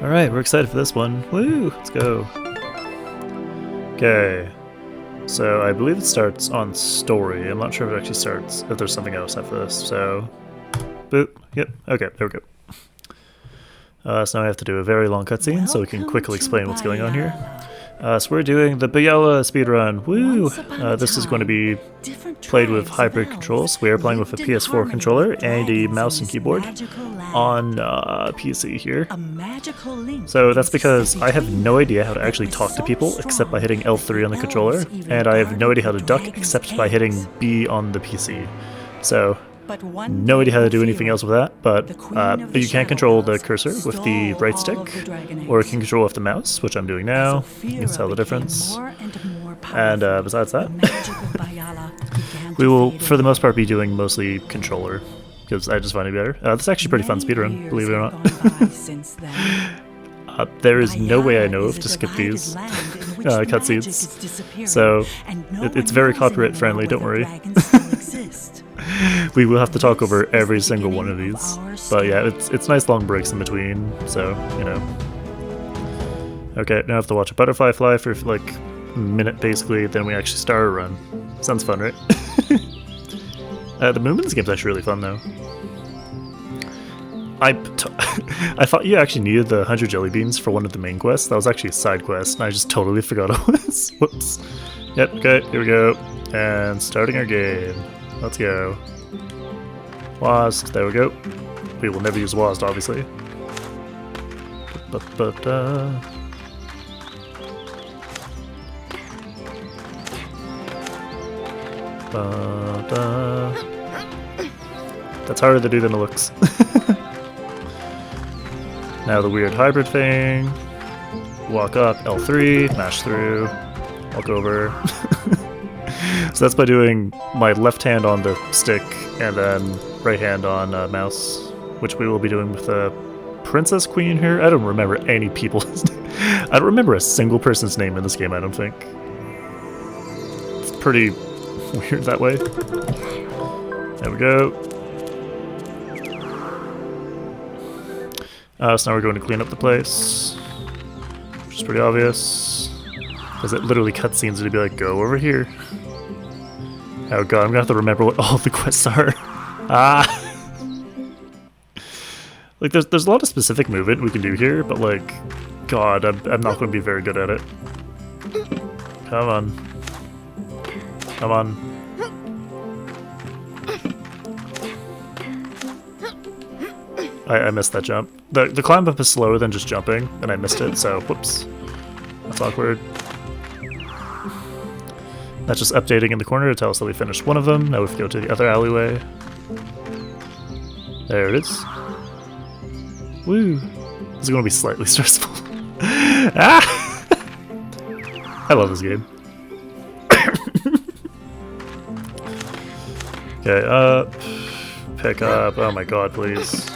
Alright, we're excited for this one. Woo! Let's go. Okay. So I believe it starts on story. I'm not sure if it actually starts, if there's something else after this. So, boop. Yep. Okay, there we go. So now I have to do a very long cutscene so we can quickly explain what's going on here. So we're doing the Bayala speedrun. Woo! This is going to be played with hybrid controls. We are playing with a PS4 controller and a mouse and keyboard on PC here. So that's because I have no idea how to actually talk to people except by hitting L3 on the controller, and I have no idea how to duck except by hitting B on the PC. So no idea how to do anything else with that, but you can control the cursor with the right stick, or you can control with the mouse, which I'm doing now. You can tell the difference. And besides that, we will, for the most part, be doing mostly controller, because I just find it better. This is actually pretty fun speedrun, believe it or not. There is no way I know of to skip these cutscenes, so it's very copyright friendly, don't worry. We will have to talk over every single one of these, but yeah, it's nice long breaks in between, so, you know. Okay, now I have to watch a butterfly fly for like a minute basically, then we actually start a run. Sounds fun, right? The movement in this game's actually really fun though. I thought you actually needed the 100 jelly beans for one of the main quests. That was actually a side quest, and I just totally forgot it was. Whoops. Yep, okay, here we go. And starting our game. Let's go. WASD, there we go. We will never use WASD, obviously. That's harder to do than it looks. Now the weird hybrid thing. Walk up, L3, mash through, walk over. So that's by doing my left hand on the stick and then right hand on mouse, which we will be doing with the Princess Queen here. I don't remember any people's name. I don't remember a single person's name in this game, I don't think. It's pretty weird that way. There we go. So now we're going to clean up the place, which is pretty obvious, because it literally cutscenes to be like, go over here. Oh god, I'm gonna have to remember what all the quests are. Like, there's a lot of specific movement we can do here, but like, god, I'm not gonna be very good at it. Come on. Come on. I missed that jump. The climb up is slower than just jumping, and I missed it, so whoops. That's awkward. That's just updating in the corner to tell us that we finished one of them. Now we have to go to the other alleyway. There it is. Woo! This is going to be slightly stressful. Ah! I love this game. Okay, up. Pick up. Oh my god, please.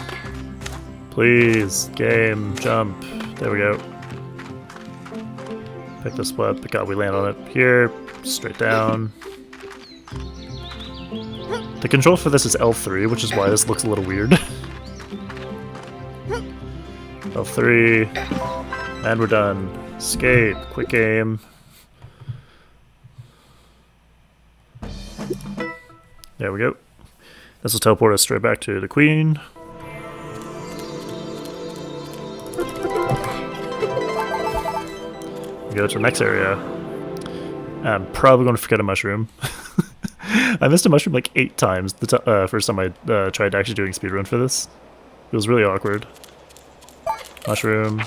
Please. Game. Jump. There we go. Pick this up. God, we land on it here. Straight down. The control for this is L3, which is why this looks a little weird. L3. And we're done. Escape. Quick game. There we go. This will teleport us straight back to the Queen. We go to the next area. I'm probably going to forget a mushroom. I missed a mushroom like 8 times the first time I tried actually doing speedrun for this. It was really awkward. Mushroom.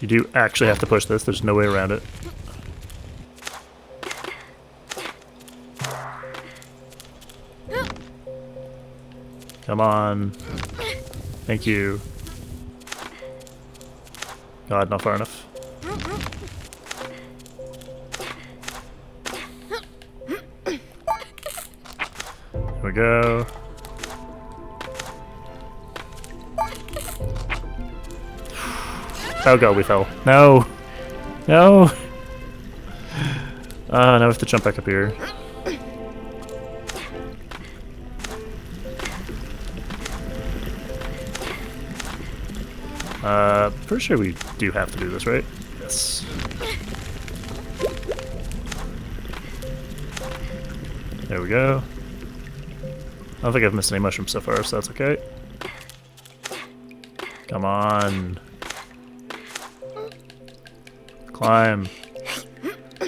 You do actually have to push this, there's no way around it. Come on. Thank you. God, not far enough. Here we go. Oh god, we fell. No! No! Now we have to jump back up here. Pretty sure we do have to do this, right? Yes. There we go. I don't think I've missed any mushrooms so far, so that's okay. Come on. Climb.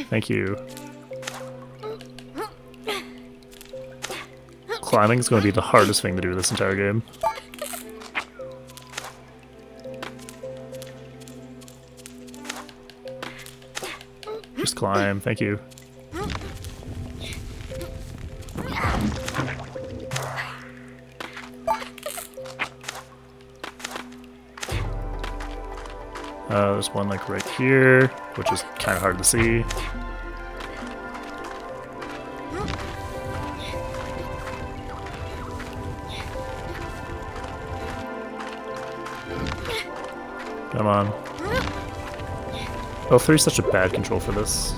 Thank you. Climbing is going to be the hardest thing to do this entire game. Just climb, thank you. There's one like right here, which is kind of hard to see. Come on. Oh, 3 is such a bad control for this.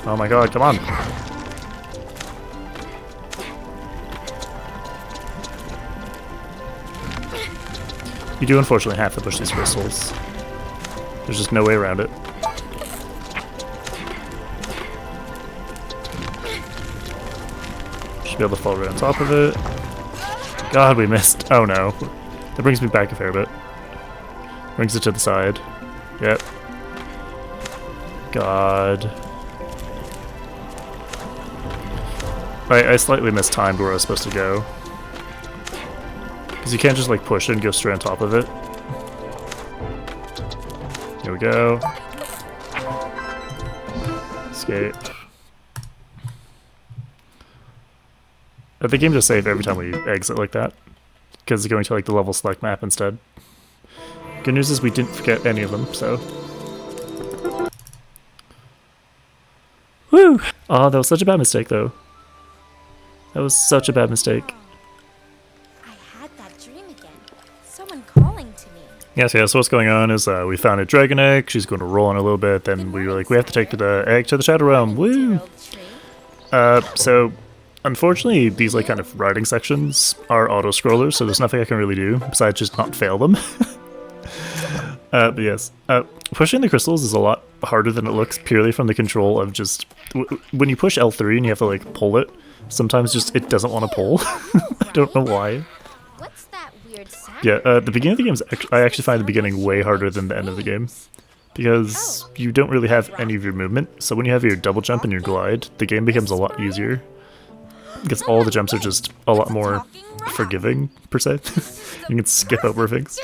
Oh my god, come on! You do unfortunately have to push these crystals. There's just no way around it. Should be able to fall right on top of it. God, we missed. Oh no. That brings me back a fair bit. Brings it to the side. Yep. God. I slightly mistimed where I was supposed to go. Because you can't just like push it and go straight on top of it. Here we go. Escape. The game just saved every time we exit like that. Because it's going to like the level select map instead. Good news is we didn't forget any of them, so. Woo! Oh, that was such a bad mistake though. That was such a bad mistake. I had that dream again. Someone calling to me. Yes, so what's going on is we found a dragon egg. She's going to roll in a little bit. Then we were like, we have to take the egg to the Shadow Realm. Woo! So unfortunately, these like kind of riding sections are auto-scrollers, so there's nothing I can really do besides just not fail them. But yes, pushing the crystals is a lot harder than it looks purely from the control of just... when you push L3 and you have to like pull it, sometimes just it doesn't want to pull. I don't know why. What's that weird sound? Yeah, the beginning of the game, I actually find the beginning way harder than the end of the game. Because you don't really have any of your movement, so when you have your double jump and your glide, the game becomes a lot easier. Because all the jumps are just a lot more forgiving, per se. You can skip over things.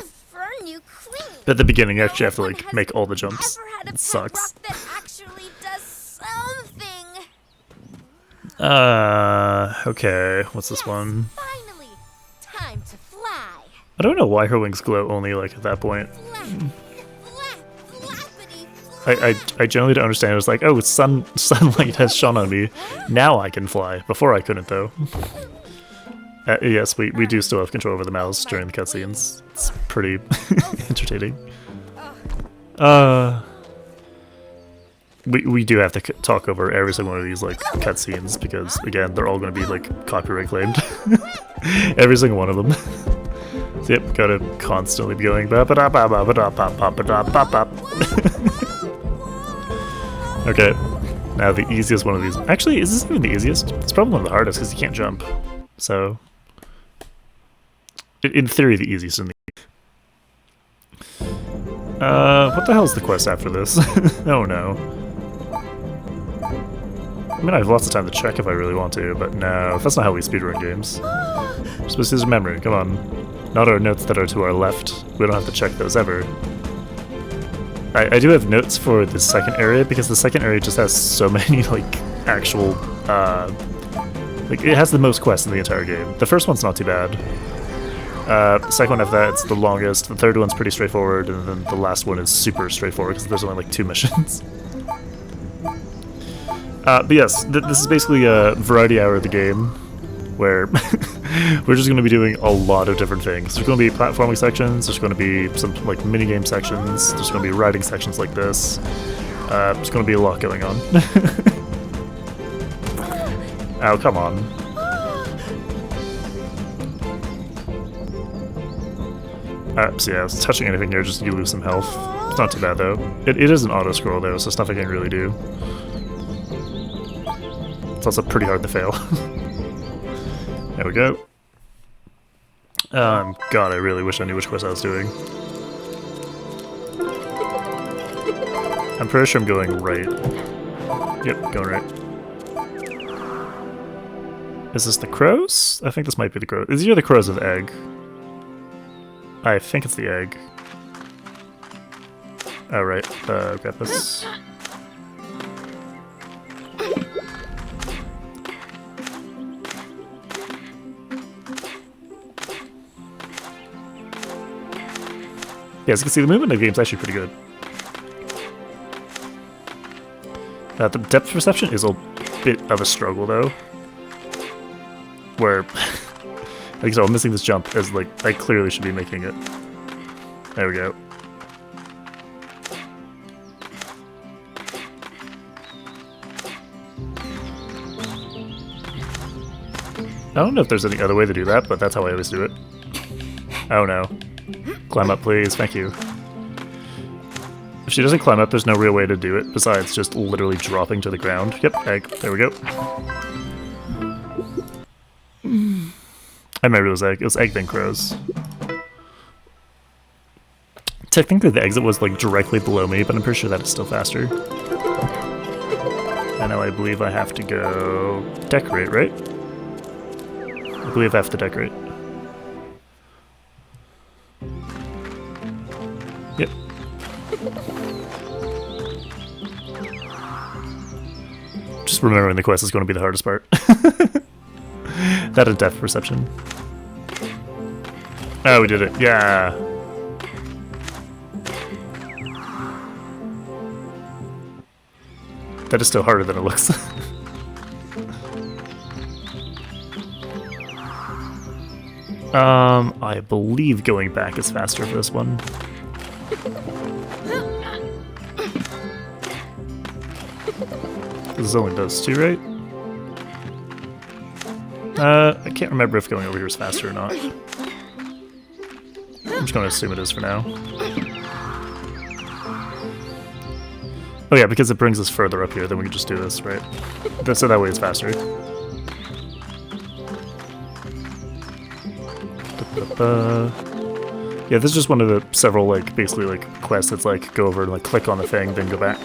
But at the beginning, you actually have to like make all the jumps. It sucks. Okay, what's this one? Finally, time to fly. I don't know why her wings glow only like at that point. I generally don't understand. It was like, oh, sunlight has shone on me. Now I can fly. Before I couldn't, though. Yes, we do still have control over the mouse during the cutscenes. It's pretty entertaining. We do have to talk over every single one of these like cutscenes because again, they're all going to be like copyright claimed. Every single one of them. So, yep, gotta constantly be going. Okay, now the easiest one of these. Actually, is this even the easiest? It's probably one of the hardest because you can't jump. So, in theory, the easiest in the. What the hell is the quest after this? Oh no. I mean, I have lots of time to check if I really want to, but no, that's not how we speedrun games. We're supposed to use memory, come on. Not our notes that are to our left. We don't have to check those ever. I do have notes for the second area, because the second area just has so many, like, actual, like, it has the most quests in the entire game. The first one's not too bad. The second one after that, it's the longest. The third one's pretty straightforward, and then the last one is super straightforward, because there's only, like, 2 missions. But yes, this is basically a variety hour of the game, where we're just going to be doing a lot of different things. There's going to be platforming sections, there's going to be some like minigame sections, there's going to be riding sections like this. There's gonna be a lot going on. Oh, come on. So yeah, touching anything here, just you lose some health. It's not too bad though. It is an auto scroll though, so it's nothing I can really do. It's also pretty hard to fail. There we go. God, I really wish I knew which quest I was doing. I'm pretty sure I'm going right. Yep, going right. Is this the crows? I think this might be the crows. It's either the crows or the egg. I think it's the egg. Oh, right. Grab this. Yeah, as you can see, the movement of the game is actually pretty good. The depth perception is a bit of a struggle, though. Where, like, so I'm missing this jump as, like, I clearly should be making it. There we go. I don't know if there's any other way to do that, but that's how I always do it. Oh no. Climb up, please. Thank you. If she doesn't climb up, there's no real way to do it besides just literally dropping to the ground. Yep, egg. There we go. I remember it was egg. It was egg then crows. Technically the exit was like directly below me, but I'm pretty sure that is still faster. And now I believe I have to go decorate, right? I believe I have to decorate. Yep. Just remembering the quest is going to be the hardest part. That and depth perception. Oh, we did it. Yeah. That is still harder than it looks. I believe going back is faster for this one. This only does 2, right? I can't remember if going over here is faster or not. I'm just going to assume it is for now. Oh yeah, because it brings us further up here, then we can just do this, right? So that way it's faster. Yeah, this is just one of the several, like, basically, like, quests that's like, go over and, like, click on the thing, then go back.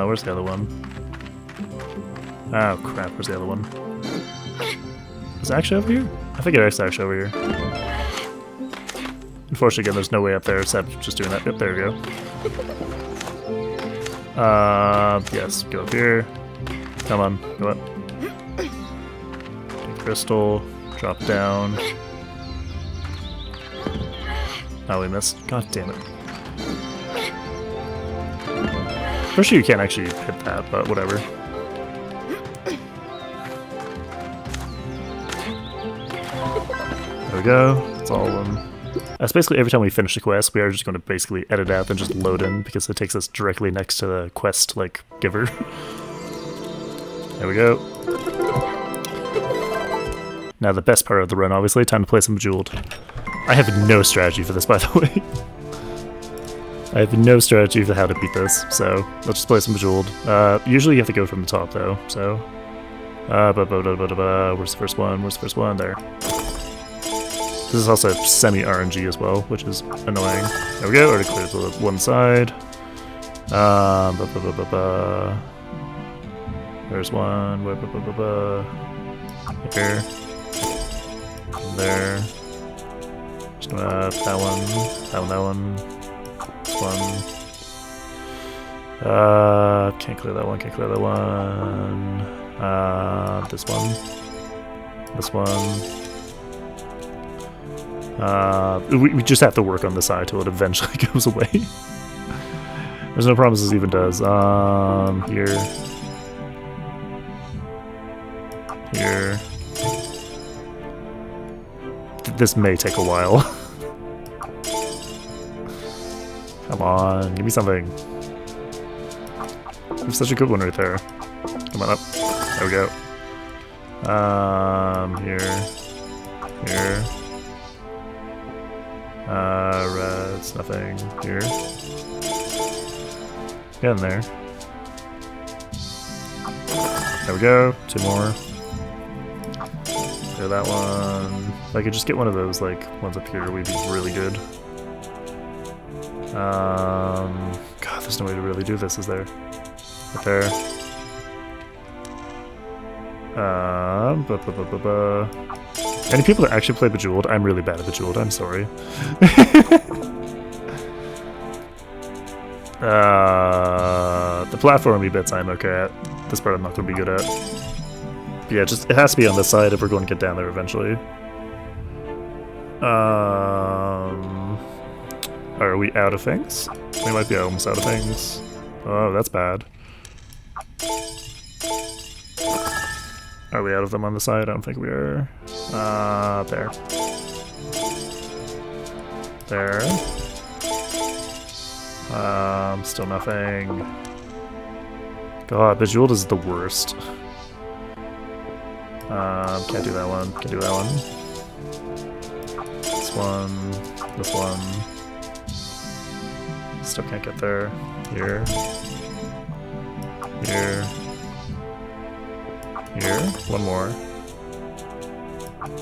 Where's the other one? Oh crap, where's the other one? Is it actually over here? I think it is actually over here. Unfortunately, again, there's no way up there except just doing that. Yep, there we go. Yes, go up here. Come on, go up. Take crystal, drop down. Oh, we missed. God damn it. For sure you can't actually hit that, but whatever. There we go. That's all of them. That's basically every time we finish the quest, we are just going to basically edit out and just load in because it takes us directly next to the quest, like, giver. There we go. Now the best part of the run, obviously, time to play some Bejeweled. I have no strategy for this, by the way. I have no strategy for how to beat this, so let's just play some Bejeweled. Usually you have to go from the top, though, so... Where's the first one? Where's the first one? There. This is also semi-RNG as well, which is annoying. There we go, already cleared the one side. There's one. Here. There. Just gonna that one. That one. This one. Can't clear that one, can't clear that one. This one. This one. We just have to work on the side till it eventually goes away. There's no promises it even does. Here. Here. this may take a while. Come on, give me something. There's such a good one right there. Come on up. There we go. Here. Red's nothing. Here. Get in there. There we go. 2 more. There, that one. If I could just get one of those, like, ones up here, we'd be really good. God, there's no way to really do this, is there? Right there. Any people that actually play Bejeweled? I'm really bad at Bejeweled, I'm sorry. The platformy bits I'm okay at. This part I'm not going to be good at. But yeah, just it has to be on this side if we're going to get down there eventually. Are we out of things? We might be almost out of things. Oh, that's bad. Are we out of them on the side? I don't think we are. There. There. Still nothing. God, Bejeweled is the worst. Can't do that one. Can't do that one. This one. This one. Still can't get there. Here. Here. Here. One more.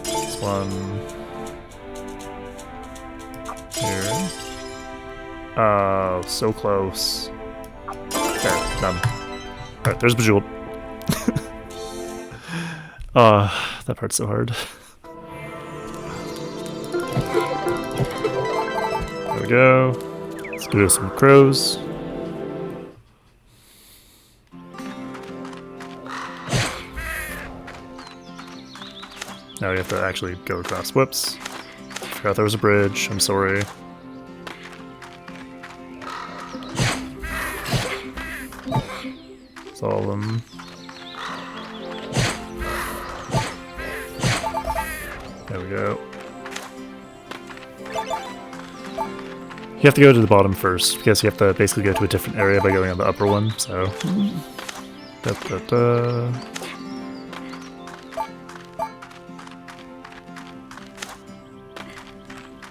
This one. Here. Oh, so close. There, done. Alright, there's Bejeweled. That part's so hard. There we go. Let's do some crows. Now we have to actually go across. Whoops. Forgot there was a bridge. I'm sorry. It's all of them. There we go. You have to go to the bottom first, because you have to basically go to a different area by going on the upper one, so...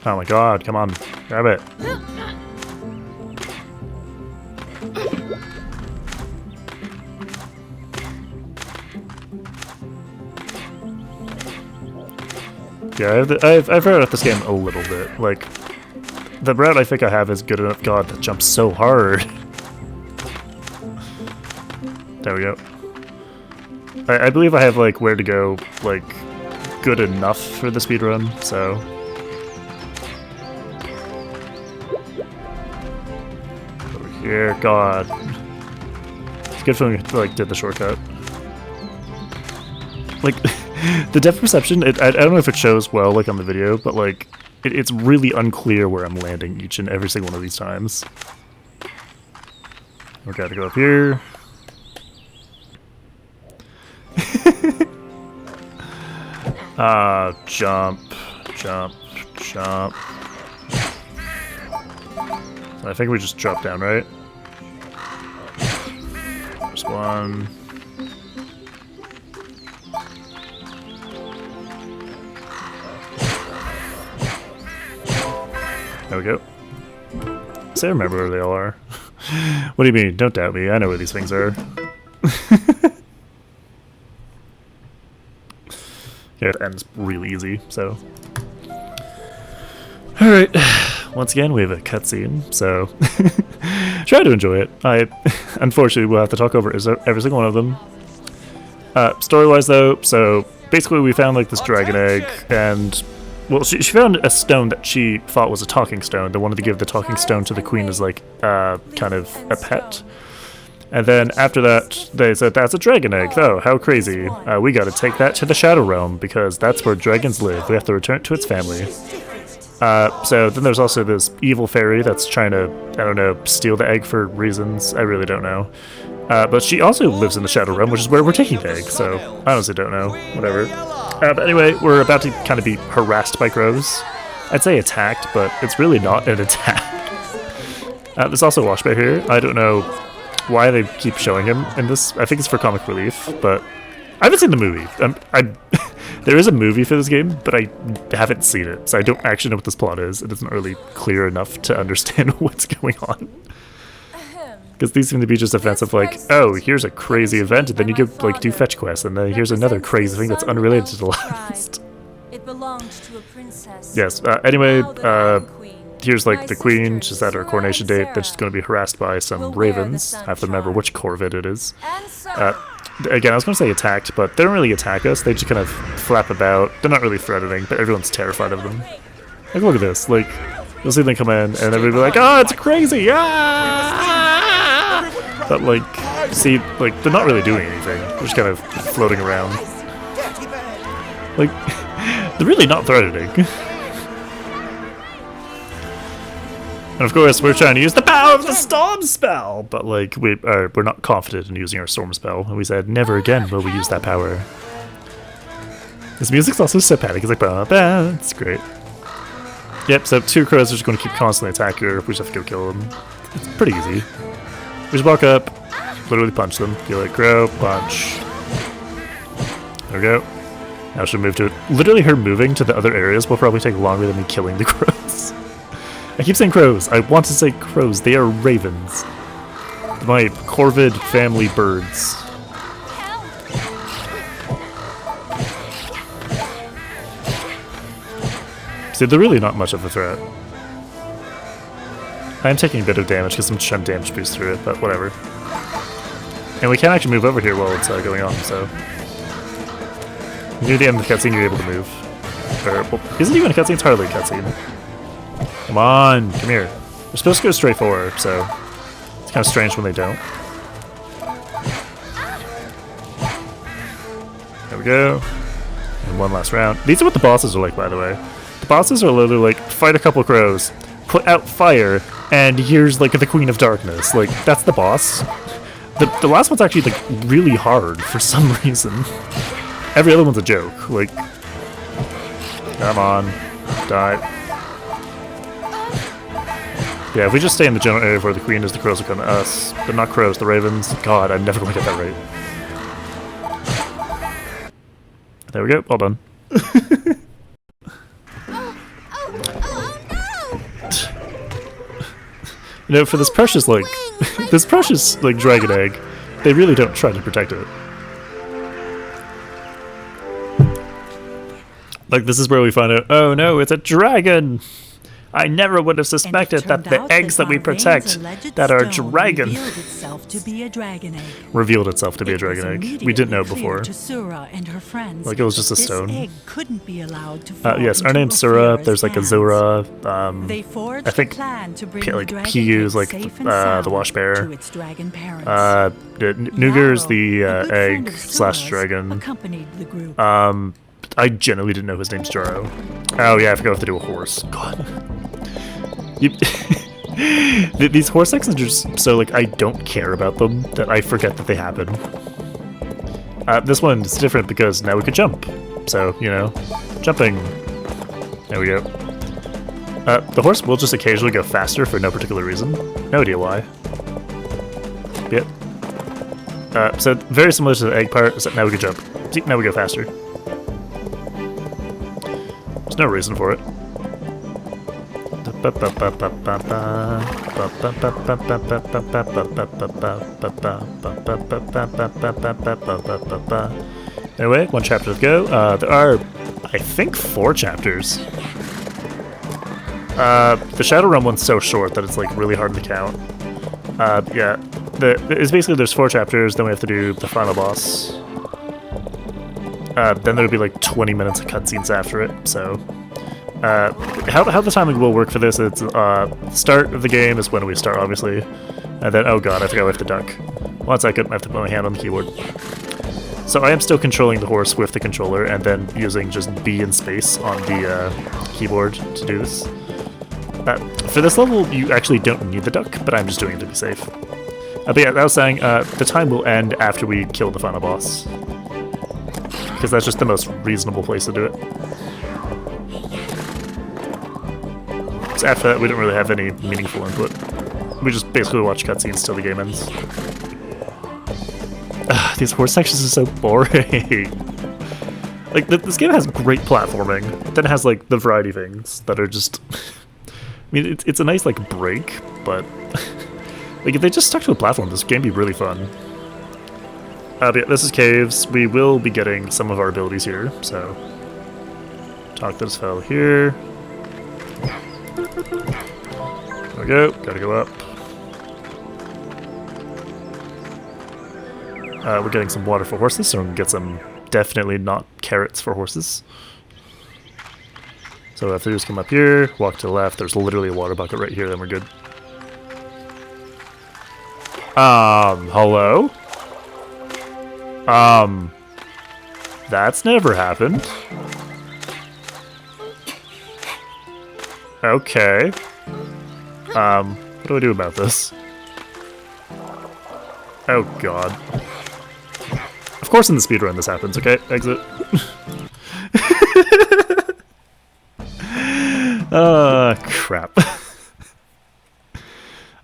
Oh my god, come on, grab it. Yeah, I've heard of this game a little bit. Like, the route I think I have is good enough. God, that jumps so hard. There we go. I believe I have, like, where to go, like, good enough for the speedrun, so... Over here, god. It's a good feeling I, like, did the shortcut. Like... The depth perception, I don't know if it shows well, like, on the video, but, like, it's really unclear where I'm landing each and every single one of these times. We gotta go up here. Jump, jump, jump. I think we just drop down, right? There's one. There we go. So I remember where they all are. What do you mean? Don't doubt me. I know where these things are. Yeah, it ends really easy, so. Alright. Once again, we have a cutscene, so try to enjoy it. I unfortunately will have to talk over every single one of them. Story-wise, though, so basically we found like this dragon egg, and well, she found a stone that she thought was a talking stone. They wanted to give the talking stone to the queen as like kind of a pet. And then after that, they said, that's a dragon egg. Oh, how crazy. We gotta take that to the Shadow Realm, because that's where dragons live. We have to return it to its family. So then there's also this evil fairy that's trying to, I don't know, steal the egg for reasons. I really don't know. But she also lives in the Shadow Realm, which is where we're taking the egg, so I honestly don't know. Whatever. But anyway, we're about to kind of be harassed by crows. I'd say attacked, but it's really not an attack. There's also a wash bear here. I don't know why they keep showing him in this. I think it's for comic relief, but I haven't seen the movie. There is a movie for this game, but I haven't seen it, so I don't actually know what this plot is. It isn't really clear enough to understand what's going on. Because these seem to be just events of like, oh, here's a crazy event, and then you get like do fetch quests, and then here's another crazy thing that's unrelated to the last. It belonged to a princess. Yes. Anyway, here's like the queen. She's at her coronation date. Then she's going to be harassed by some ravens. I have to remember which corvid it is. Again, I was going to say attacked, but they don't really attack us. They just kind of flap about. They're not really threatening, but everyone's terrified of them. Like, look at this. Like, you'll see them come in, and everybody be like, "Oh, it's crazy!" Ah! But like, see, like they're not really doing anything. They're just kind of floating around. Like, they're really not threatening. And of course, we're trying to use the power of the storm spell, but like we're not confident in using our storm spell, and we said never again will we use that power. This music's also so panic. It's like, bah, bah. It's great. Yep. So 2 crows are just going to keep constantly attacking her. We just have to go kill them. It's pretty easy. We just walk up, literally punch them. Be like, crow, punch. There we go. Now she'll move to it. Literally, her moving to the other areas will probably take longer than me killing the crows. I keep saying crows. I want to say crows. They are ravens. My corvid family birds. See, they're really not much of a threat. I'm taking a bit of damage because I'm trying to damage boost through it, but whatever. And we can actually move over here while it's going on, so... Near the end of the cutscene, you're able to move. Or, well, isn't even a cutscene, it's hardly a cutscene. Come on, come here. We're supposed to go straight forward, so... It's kind of strange when they don't. There we go. And one last round. These are what the bosses are like, by the way. The bosses are literally like, fight a couple crows, put out fire, and here's like the Queen of Darkness. Like, that's the boss. The last one's actually like really hard for some reason. Every other one's a joke. Like, come on, die. Yeah, if we just stay in the general area where the queen is, the crows will come to us. But not crows, the ravens. God, I'm never going to get that right. There we go, all done. You know, for this precious, like, dragon egg, they really don't try to protect it. Like, this is where we find out, oh no, it's a dragon! I never would have suspected that the eggs that we protect that are dragon revealed itself to be a dragon egg. Revealed itself to be a dragon egg. We didn't know before. To Sura and her friends, like it was just a stone. This egg couldn't be allowed to fall yes, our into name's Sura. Ophira's There's like hands. Azura. They forged I think a plan to bring like the dragon Piyu's egg like safe and the sound wash bear. to its dragon parents. Nuger's the Yarrow, a good friend egg of slash Sura's, dragon. accompanied the group. I genuinely didn't know his name's Jaro. Oh yeah, I forgot what to do a horse. God. These horse sections are just so like I don't care about them that I forget that they happen. This one is different because now we can jump. So, you know, jumping. There we go. The horse will just occasionally go faster for no particular reason. No idea why. Yep. So very similar to the egg part, except now we can jump. See, now we go faster. There's no reason for it. Anyway, 1 chapter to go. There are, I think, 4 chapters. The Shadowrun one's so short that it's like really hard to count. Yeah, it's basically there's 4 chapters. Then we have to do the final boss. Then there'll be like 20 minutes of cutscenes after it. So. How the timing will work for this, it's start of the game is when we start, obviously. And then, oh god, I forgot we have to duck. 1 second, I have to put my hand on the keyboard. So I am still controlling the horse with the controller, and then using just B and space on the keyboard to do this. For this level, you actually don't need the duck, but I'm just doing it to be safe. But yeah, I was saying, the time will end after we kill the final boss. Because that's just the most reasonable place to do it. So after that, we don't really have any meaningful input. We just basically watch cutscenes till the game ends. These horse sections are so boring. Like, this game has great platforming. Then it has, like, the variety things that are just... I mean, it's a nice, like, break, but... like, if they just stuck to a platform, this game would be really fun. But yeah, this is caves. We will be getting some of our abilities here, so... Talk to this fellow here. There we go. Gotta go up. We're getting some water for horses, so we can get some definitely not carrots for horses. So what I have to do is come up here, walk to the left. There's literally a water bucket right here, then we're good. Hello? That's never happened. Okay. What do I do about this? Oh god. Of course in the speedrun this happens, okay? Exit. Crap.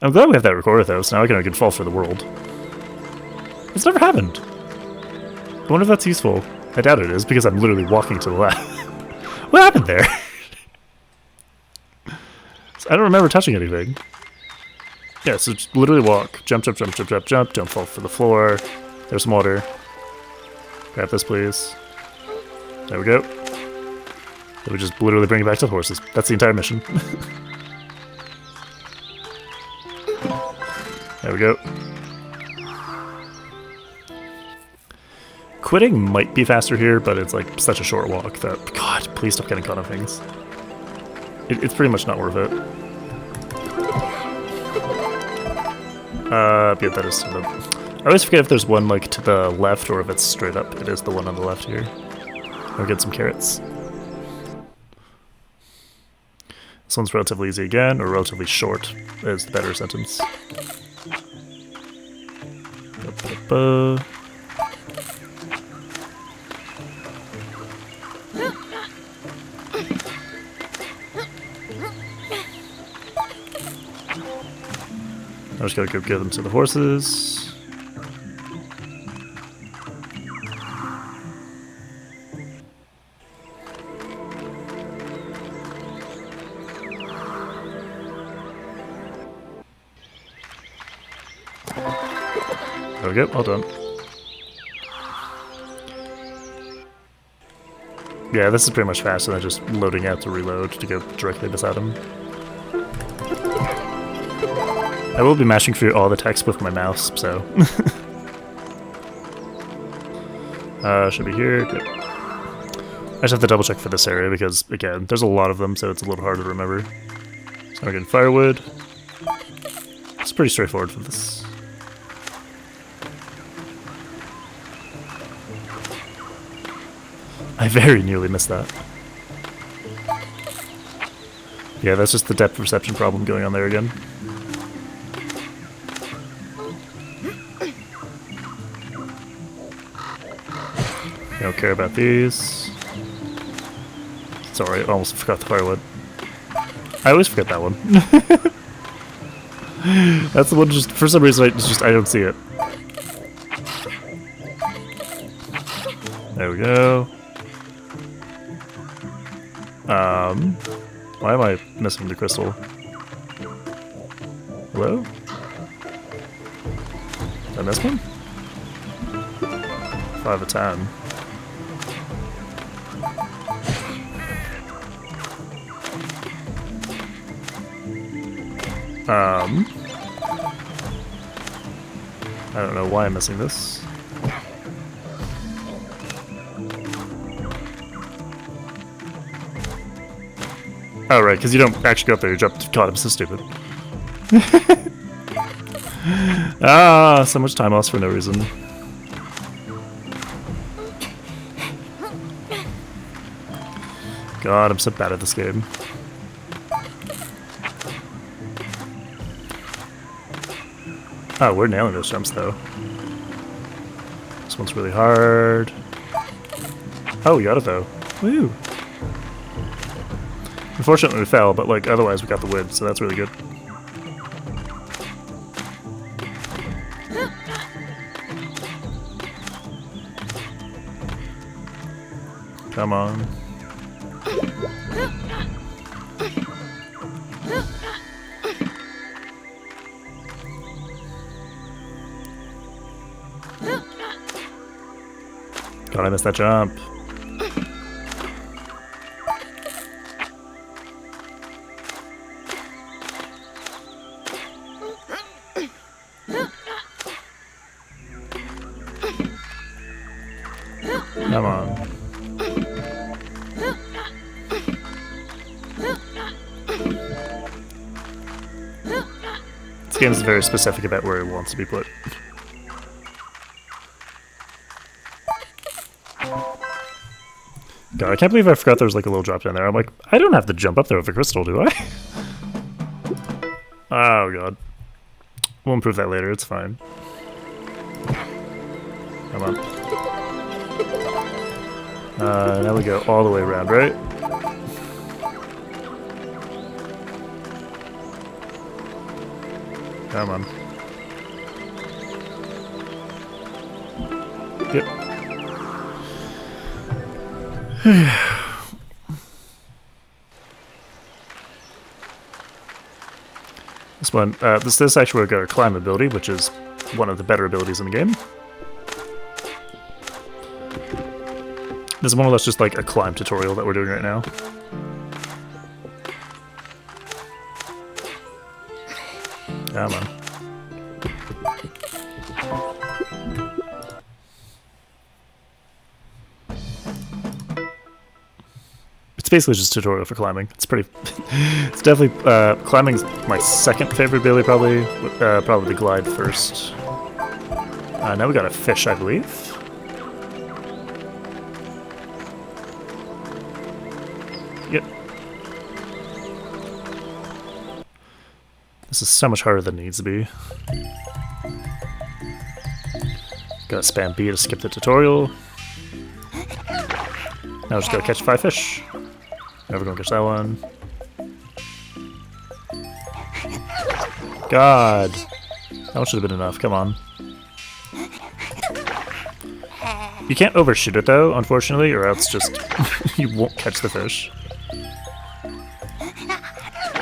I'm glad we have that recorded though, so now I can fall for the world. It's never happened. I wonder if that's useful. I doubt it is, because I'm literally walking to the left. What happened there? So I don't remember touching anything. Yeah, so just literally walk. Jump, jump, jump, jump, jump, jump. Don't fall for the floor. There's some water. Grab this, please. There we go. Then we just literally bring it back to the horses. That's the entire mission. There we go. Quitting might be faster here, but it's like such a short walk that... God, please stop getting caught on things. It's pretty much not worth it. Yeah, that is sort of... I always forget if there's one like to the left or if it's straight up. It is the one on the left here. I'll get some carrots. This one's relatively easy again, or relatively short is the better sentence. I just gotta go give them to the horses. There we go, all done. Yeah, this is pretty much faster than just loading out to reload to go directly beside him. I will be mashing through all the text with my mouse, so... should be here. Good. I just have to double check for this area because, again, there's a lot of them, so it's a little hard to remember. So we're getting firewood. It's pretty straightforward for this. I very nearly missed that. Yeah, that's just the depth perception problem going on there again. I don't care about these. Sorry, I almost forgot the firewood. I always forget that one. That's the one just, for some reason, I don't see it. There we go. Why am I missing the crystal? Hello? Did I miss one? 5 of 10. I don't know why I'm missing this. Oh, right, because you don't actually go up there, you jump. God, I'm so stupid. Ah, so much time lost for no reason. God, I'm so bad at this game. Oh, we're nailing those jumps though. This one's really hard. Oh, we got it though. Woo! Unfortunately, we fell, but like otherwise, we got the win, so that's really good. Come on. God, I missed that jump. Come on. This game is very specific about where it wants to be put. God, I can't believe I forgot there was like a little drop down there. I'm like, I don't have to jump up there with a crystal, do I? Oh god. We'll improve that later, it's fine. Come on. Now we go all the way around, right? Come on. Yep. This one, this actually will go to climb ability, which is one of the better abilities in the game. This is more or less just like a climb tutorial that we're doing right now. Come on. It's basically just a tutorial for climbing. It's pretty... it's definitely... climbing's my second favorite ability, probably. Probably the glide first. Now we got a fish, I believe. Yep. This is so much harder than it needs to be. Gotta spam B to skip the tutorial. Now we just gotta catch 5 fish. Never gonna catch that one. God! That one should have been enough, come on. You can't overshoot it though, unfortunately, or else just you won't catch the fish.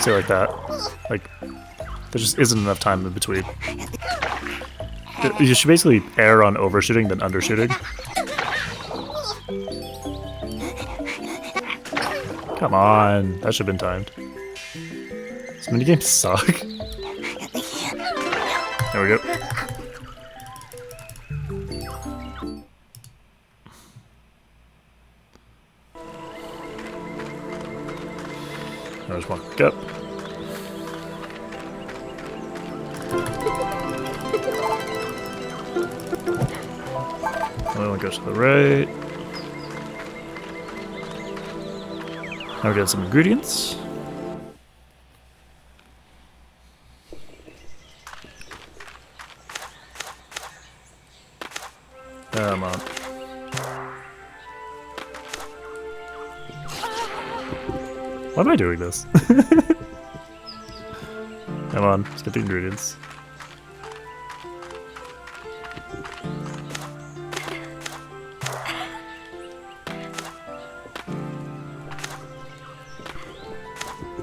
Say like that. Like, there just isn't enough time in between. You should basically err on overshooting than undershooting. Come on, that should have been timed. These minigames suck. There we go. There's one up. Another one goes to the right. Now we got some ingredients. Come on. Why am I doing this? Come on, let's get the ingredients.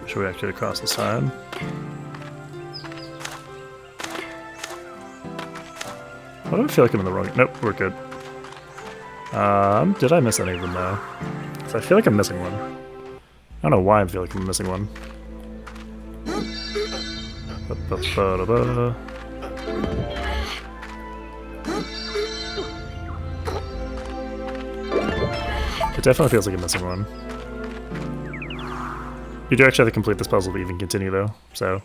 Should we actually across this time? Why do I feel like I'm in the wrong? Nope, we're good. Did I miss any of them though? 'Cause I feel like I'm missing one. I don't know why I feel like I'm missing one. Ba-ba-ba-da-ba. It definitely feels like I'm missing one. You do actually have to complete this puzzle to even continue though, so...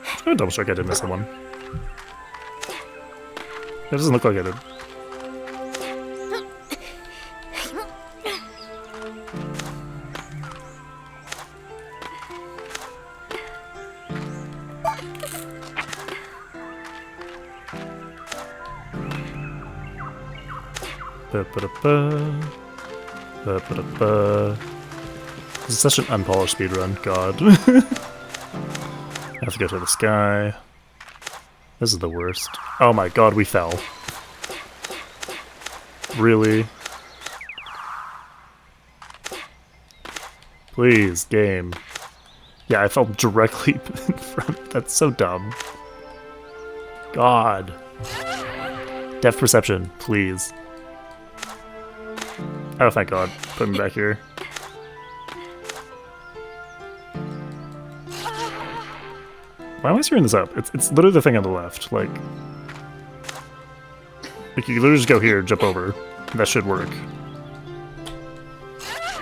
I'm gonna double check I did miss the one. It doesn't look like I did. Ba-ba-da-ba. Ba-ba-da-ba. This is such an unpolished speedrun, god. I have to go to the sky. This is the worst. Oh my god, we fell. Really? Please, game. Yeah, I fell directly in front. That's so dumb. God. Depth perception, please. Oh, thank god. Put me back here. Why am I screwing this up? It's literally the thing on the left. Like you can literally just go here, jump over. That should work.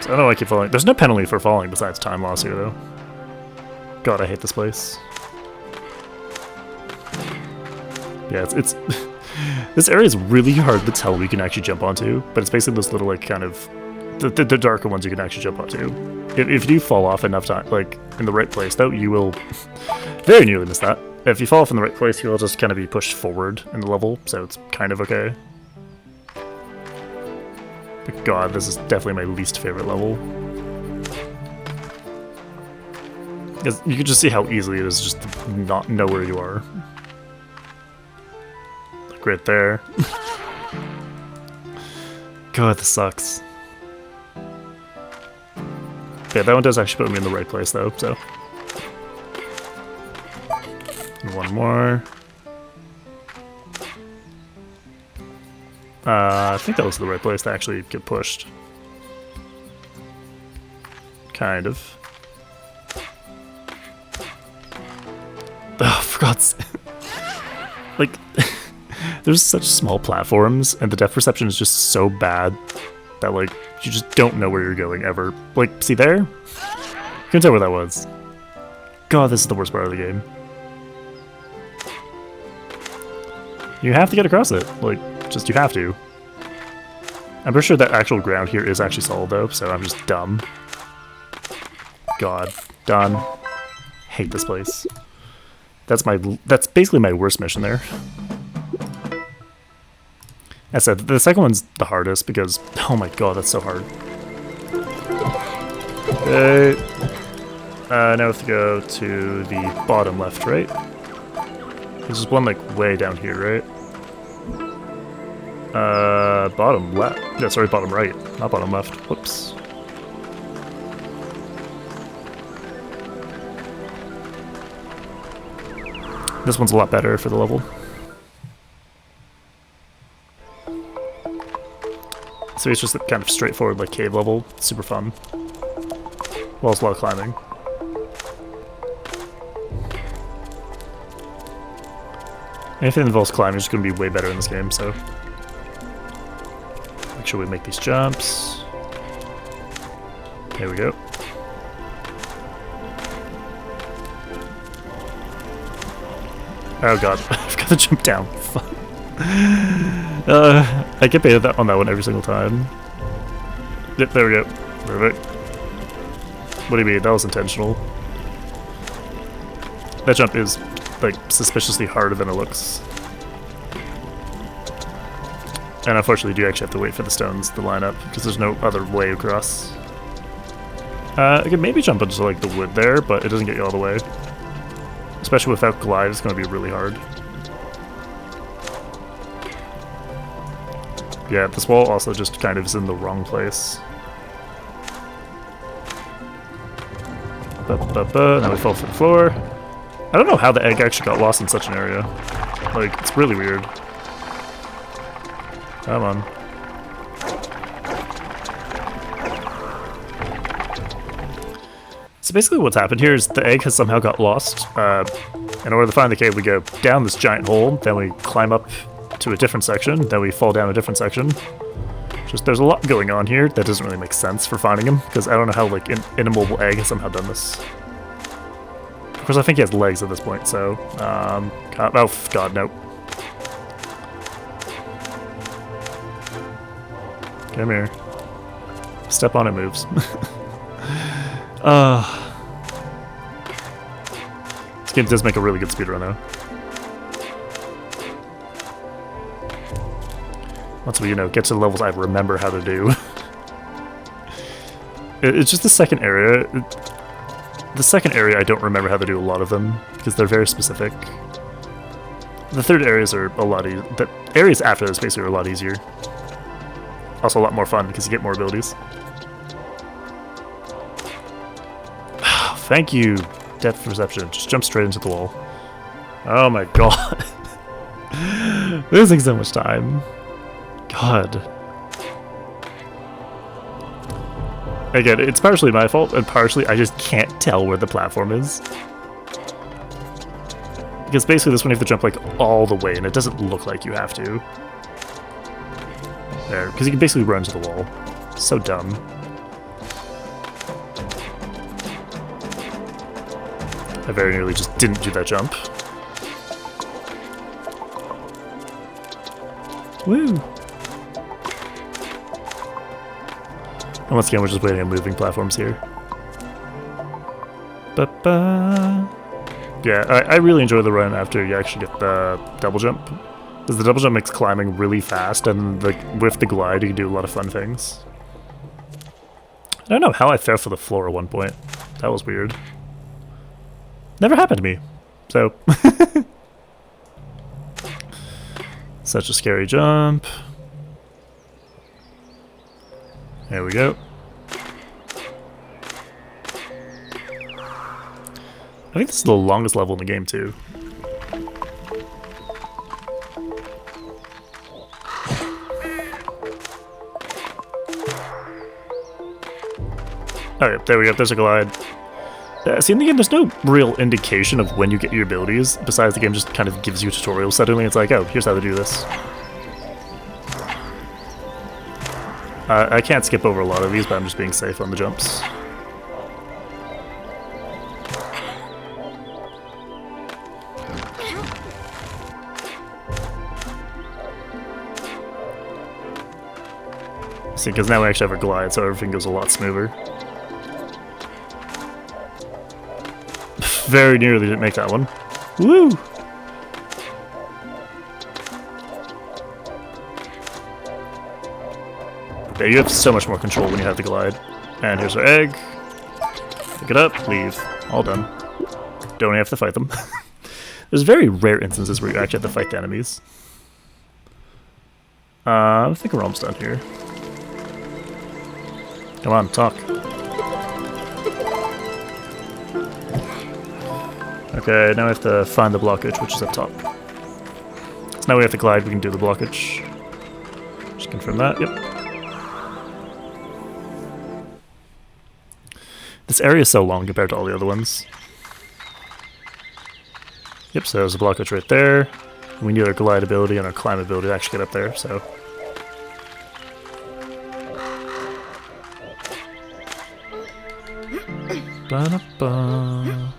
So I don't know why I keep falling. There's no penalty for falling besides time loss here, though. God, I hate this place. Yeah, it's this area is really hard to tell we can actually jump onto, but it's basically those little, like, kind of the darker ones you can actually jump onto. If you do fall off enough time, like in the right place, though, you will very nearly miss that. If you fall off in the right place, you'll just kind of be pushed forward in the level, so it's kind of okay. But god, this is definitely my least favorite level. Because you can just see how easily it is just to not know where you are. Like right there. God, this sucks. Yeah, that one does actually put me in the right place, though, so. And one more. I think that was the right place to actually get pushed. Kind of. Oh, for God's sake. Like, there's such small platforms, and the depth perception is just so bad that, like, you just don't know where you're going ever. Like, see there? Couldn't tell where that was. God, this is the worst part of the game. You have to get across it. Like, just you have to. I'm pretty sure that actual ground here is actually solid, though, so I'm just dumb. God. Done. Hate this place. That's basically my worst mission there. As I said, the second one's the hardest because, oh my god, that's so hard. Okay. Now we have to go to the bottom left, right? There's one, like, way down here, right? Bottom left. Yeah, sorry, bottom right, not bottom left. Whoops. This one's a lot better for the level. So it's just a kind of straightforward, like, cave level. Super fun. Well, it's a lot of climbing. Anything that involves climbing is going to be way better in this game, so. Make sure we make these jumps. There we go. Oh god, I've got to jump down. Fuck. I get baited on that one every single time. Yep, there we go. Perfect. What do you mean? That was intentional. That jump is, like, suspiciously harder than it looks. And unfortunately, you do actually have to wait for the stones to line up, because there's no other way across. I could maybe jump into, like, the wood there, but it doesn't get you all the way. Especially without glide, it's going to be really hard. Yeah, this wall also just kind of is in the wrong place. Now we fall to the floor. I don't know how the egg actually got lost in such an area. Like, it's really weird. Come on. So basically what's happened here is the egg has somehow got lost. In order to find the cave, we go down this giant hole, then we climb up to a different section, then we fall down a different section. Just there's a lot going on here that doesn't really make sense for finding him, because I don't know how, like, an immobile egg has somehow done this. Of course, I think he has legs at this point, so, oh, god, no. Come here. Step on it, moves. This game does make a really good speedrun, though. Once we, get to the levels I remember how to do. It's just the second area. The second area, I don't remember how to do a lot of them, because they're very specific. The third areas are a lot easier. The areas after this basically are a lot easier. Also a lot more fun, because you get more abilities. Thank you, depth perception. Just jump straight into the wall. Oh my god. Losing so much time. God. Again, it's partially my fault, and partially I just can't tell where the platform is. Because basically this one you have to jump like all the way, and it doesn't look like you have to. There, because you can basically run to the wall. So dumb. I very nearly just didn't do that jump. Woo! And once again, we're just waiting on moving platforms here. Ba-ba. Yeah, I really enjoy the run after you actually get the double jump. Because the double jump makes climbing really fast, and with the glide you can do a lot of fun things. I don't know how I fell for the floor at one point. That was weird. Never happened to me. So. Such a scary jump. There we go. I think this is the longest level in the game, too. Alright, there we go. There's a glide. See, in the game, there's no real indication of when you get your abilities, besides the game just kind of gives you a tutorial suddenly. It's like, oh, here's how to do this. I can't skip over a lot of these, but I'm just being safe on the jumps. See, because now we actually have a glide, so everything goes a lot smoother. Very nearly didn't make that one. Woo! Yeah, you have so much more control when you have the glide. And here's our egg. Pick it up, leave. All done. Don't have to fight them. There's very rare instances where you actually have to fight the enemies. I think we're almost done here. Come on, talk. Okay, now we have to find the blockage, which is up top. So now we have to glide, we can do the blockage. Just confirm that, yep. This area is so long compared to all the other ones. Yep, so there's a blockage right there. We need our glide ability and our climb ability to actually get up there, so. Ba-da-ba.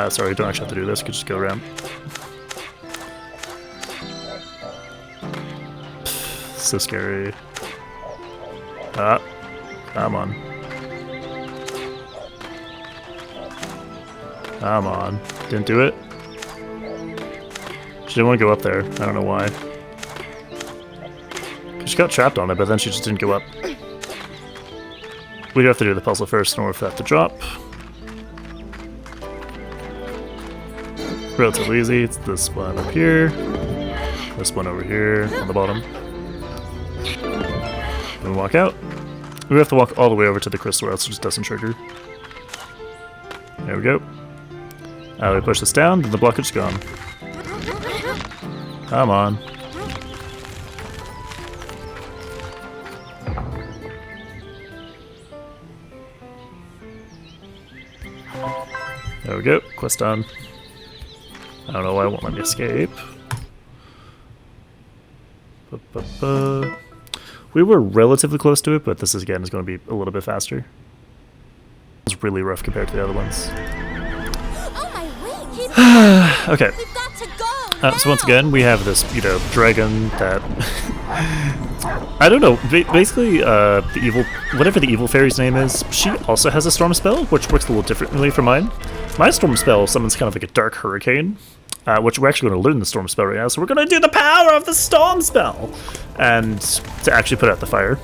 Sorry, you don't actually have to do this, you could just go around. So scary. Ah, come on. Come on. Didn't do it? She didn't want to go up there. I don't know why. She got trapped on it, but then she just didn't go up. We do have to do the puzzle first in order for that to drop. Relatively easy. It's this one up here. This one over here on the bottom. Then we walk out. We have to walk all the way over to the crystal or else it just doesn't trigger. There we go. We push this down, then the blockage is gone. Come on. There we go. Quest done. I don't know why it won't let me escape. We were relatively close to it, but this is again is going to be a little bit faster. It's really rough compared to the other ones. Oh my wait! Okay. We've got to go. So once again, we have this, dragon that I don't know. Basically, the evil, whatever the evil fairy's name is, she also has a storm spell, which works a little differently from mine. My storm spell summons kind of like a dark hurricane, which we're actually going to learn the storm spell right now. So we're going to do the power of the storm spell, and to actually put out the fire.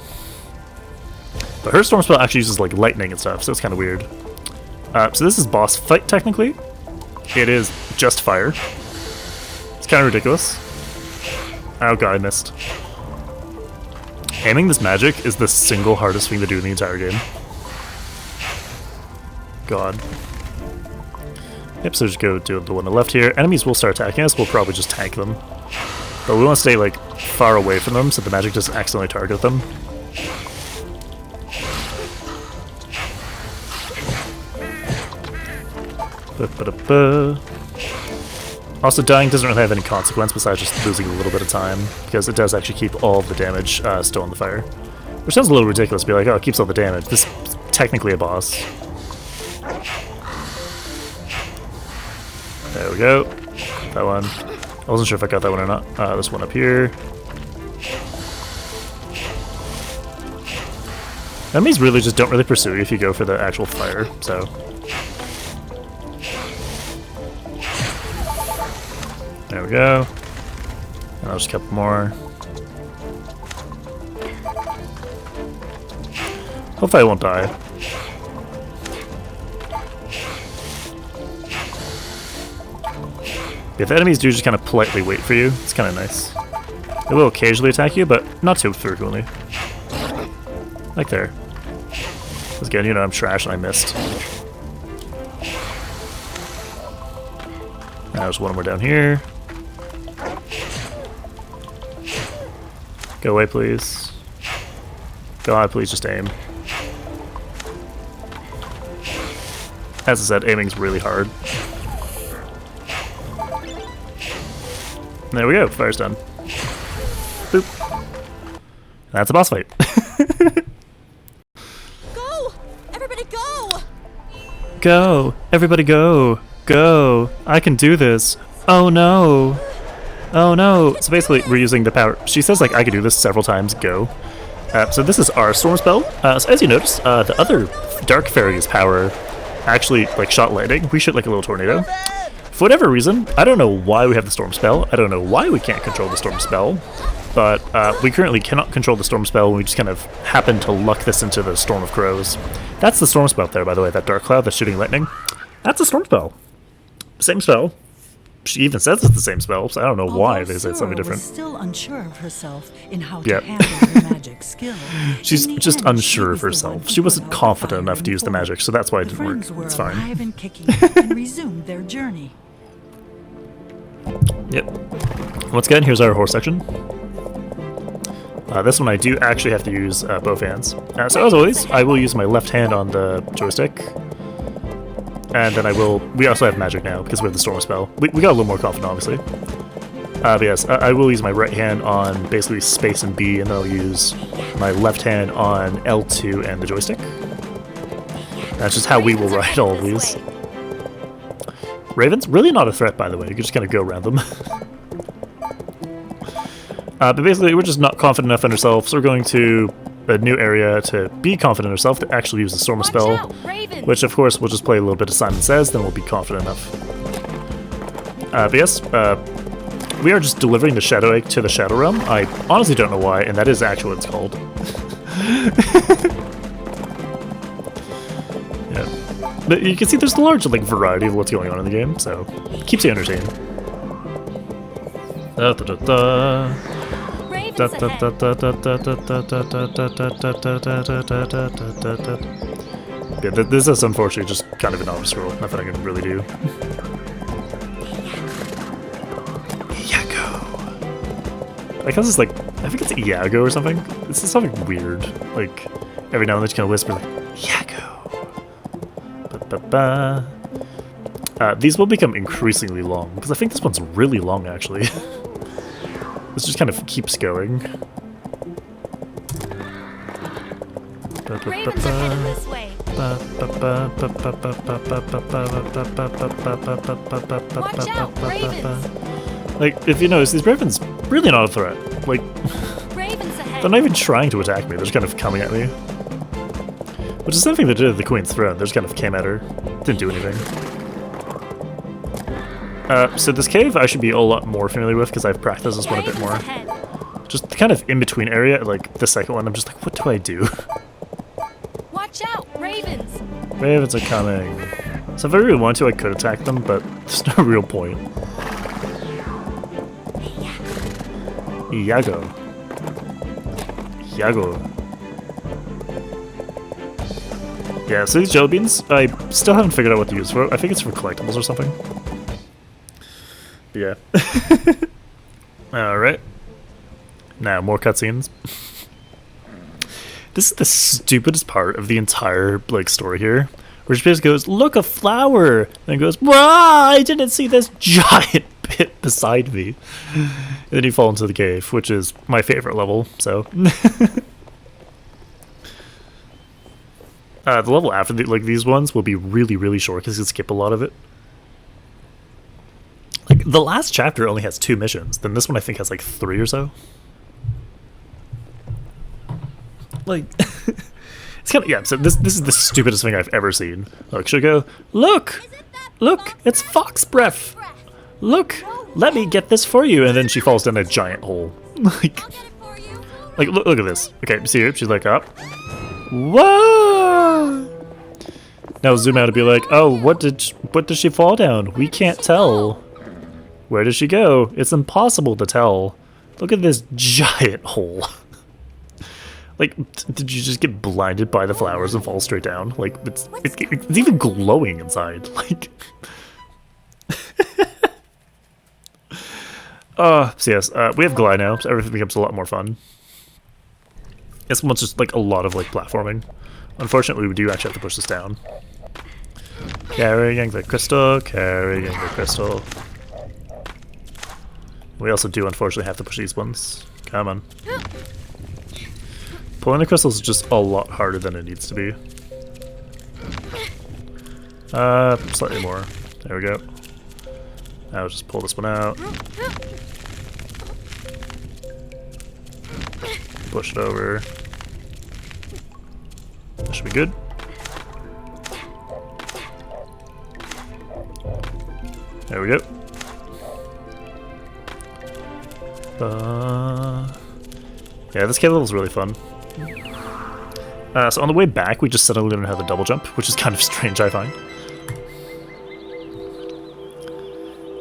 But her storm spell actually uses like lightning and stuff, so it's kind of weird. So this is boss fight technically. It is just fire. It's kind of ridiculous. Oh god, I missed. Aiming this magic is the single hardest thing to do in the entire game. God. Yep, so just go do the one on the left here. Enemies will start attacking us, we'll probably just tank them. But we want to stay like far away from them so the magic doesn't accidentally target them. Also, dying doesn't really have any consequence besides just losing a little bit of time, because it does actually keep all of the damage still in the fire. Which sounds a little ridiculous to be like, oh, it keeps all the damage. This is technically a boss. There we go. That one. I wasn't sure if I got that one or not. This one up here. Enemies really just don't really pursue you if you go for the actual fire, so... There we go. And I'll just a couple more. Hopefully I won't die. Yeah, the enemies do just kind of politely wait for you. It's kind of nice. They will occasionally attack you, but not too frequently. Like there. Because again, I'm trash and I missed. Now there's one more down here. Go away, please. God, please just aim. As I said, aiming's really hard. There we go, fire's done. Boop. That's a boss fight. Go! Everybody go! Go! Everybody go! Go! I can do this! Oh no! Oh no! So basically, we're using the power. She says, like, I can do this several times, go. So this is our storm spell. So as you notice, the other dark fairy's power actually, like, shot lightning. We shoot like a little tornado. For whatever reason, I don't know why we have the storm spell. I don't know why we can't control the storm spell. But we currently cannot control the storm spell, and we just kind of happen to luck this into the storm of crows. That's the storm spell up there, by the way, that dark cloud that's shooting lightning. That's a storm spell. Same spell. She even says it's the same spell, so I don't know why they said something different. Was still unsure of herself in how Yep. to handle her magic skill. She's In the just end, unsure was of the one herself. who She wasn't put out the confident fire enough to use the and magic, so that's why it the didn't friends work. were It's fine. alive and kicking and resumed their journey. Yep. Once again, here's our horse section. This one I do actually have to use both hands. So as always, I will use my left hand on the joystick. And then we also have magic now, because we have the storm spell. We got a little more confident, obviously. But yes, I will use my right hand on basically space and B, and then I'll use my left hand on L2 and the joystick. That's just how we will ride all of these. Ravens? Really not a threat, by the way. You can just kind of go around them. But basically, we're just not confident enough in ourselves, so we're going to a new area to be confident in ourselves to actually use the storm spell. Which, of course, we'll just play a little bit of Simon Says, then we'll be confident enough. But yes, we are just delivering the Shadow Egg to the Shadow Realm. I honestly don't know why, and that is actually what it's called. Yeah. But you can see there's a large variety of what's going on in the game, so it keeps you entertained. Yeah, this is unfortunately just kind of an auto scroll. Nothing I can really do. Iago. Like, how's this like? I think it's Iago or something. This is something weird. Like, every now and then just kind of whisper like, Iago. These will become increasingly long because I think this one's really long actually. This just kind of keeps going. Ravens are headed this way. Watch out, ravens! Like, if you notice, these ravens really not a threat. Like, Ravens ahead. they're not even trying to attack me, they're just kind of coming at me. Which is something they did at the Queen's Throne, they just kind of came at her. Didn't do anything. So this cave I should be a lot more familiar with because I've practiced this one a bit more. Ahead. Just the kind of in-between area, like the second one, I'm just like, what do I do? Watch out, ravens. Ravens are coming. So if I really wanted to, I could attack them, but there's no real point. Iago. Iago. Yeah, so these jelly beans, I still haven't figured out what to use for. I think it's for collectibles or something. Yeah. Alright. Now, more cutscenes. This is the stupidest part of the entire, like, story here. Where she basically goes, look, a flower! And goes, wow, I didn't see this giant pit beside me. And then you fall into the cave, which is my favorite level, so. The level after like these ones will be really, really short because you skip a lot of it. Like, the last chapter only has 2 missions, then this one I think has like 3 or so. Like, it's kind of, yeah, so this is the stupidest thing I've ever seen. Look, she'll go, look, it's fox breath. Look, let me get this for you. And then she falls down a giant hole. Like, look at this. Okay, see her, she's like, up. Whoa! Now zoom out and be like, oh, what did she fall down? We can't tell. Where did she go? It's impossible to tell. Look at this giant hole. Like, did you just get blinded by the flowers and fall straight down? Like, it's even glowing inside. Like, so yes, we have Glide now, so everything becomes a lot more fun. This one's just like a lot of like platforming. Unfortunately, we do actually have to push this down. Carrying the crystal, carrying the crystal. We also do unfortunately have to push these ones. Come on. Pulling the crystals is just a lot harder than it needs to be. Slightly more. There we go. Now just pull this one out. Push it over. That should be good. There we go. Yeah, this cave level is really fun. So on the way back, we just suddenly learn how to double jump, which is kind of strange, I find.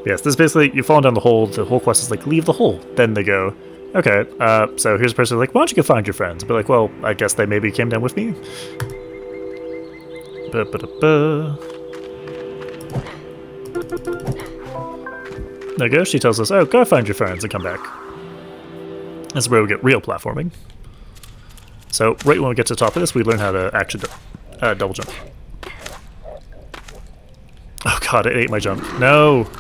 Yes, this is basically, you fall down the whole quest is like, leave the hole. Then they go, okay, so here's a person like, why don't you go find your friends? Be like, well, I guess they maybe came down with me. There you go, she tells us, oh, go find your friends and come back. This is where we get real platforming. So, right when we get to the top of this, we learn how to actually double jump. Oh god, it ate my jump. No!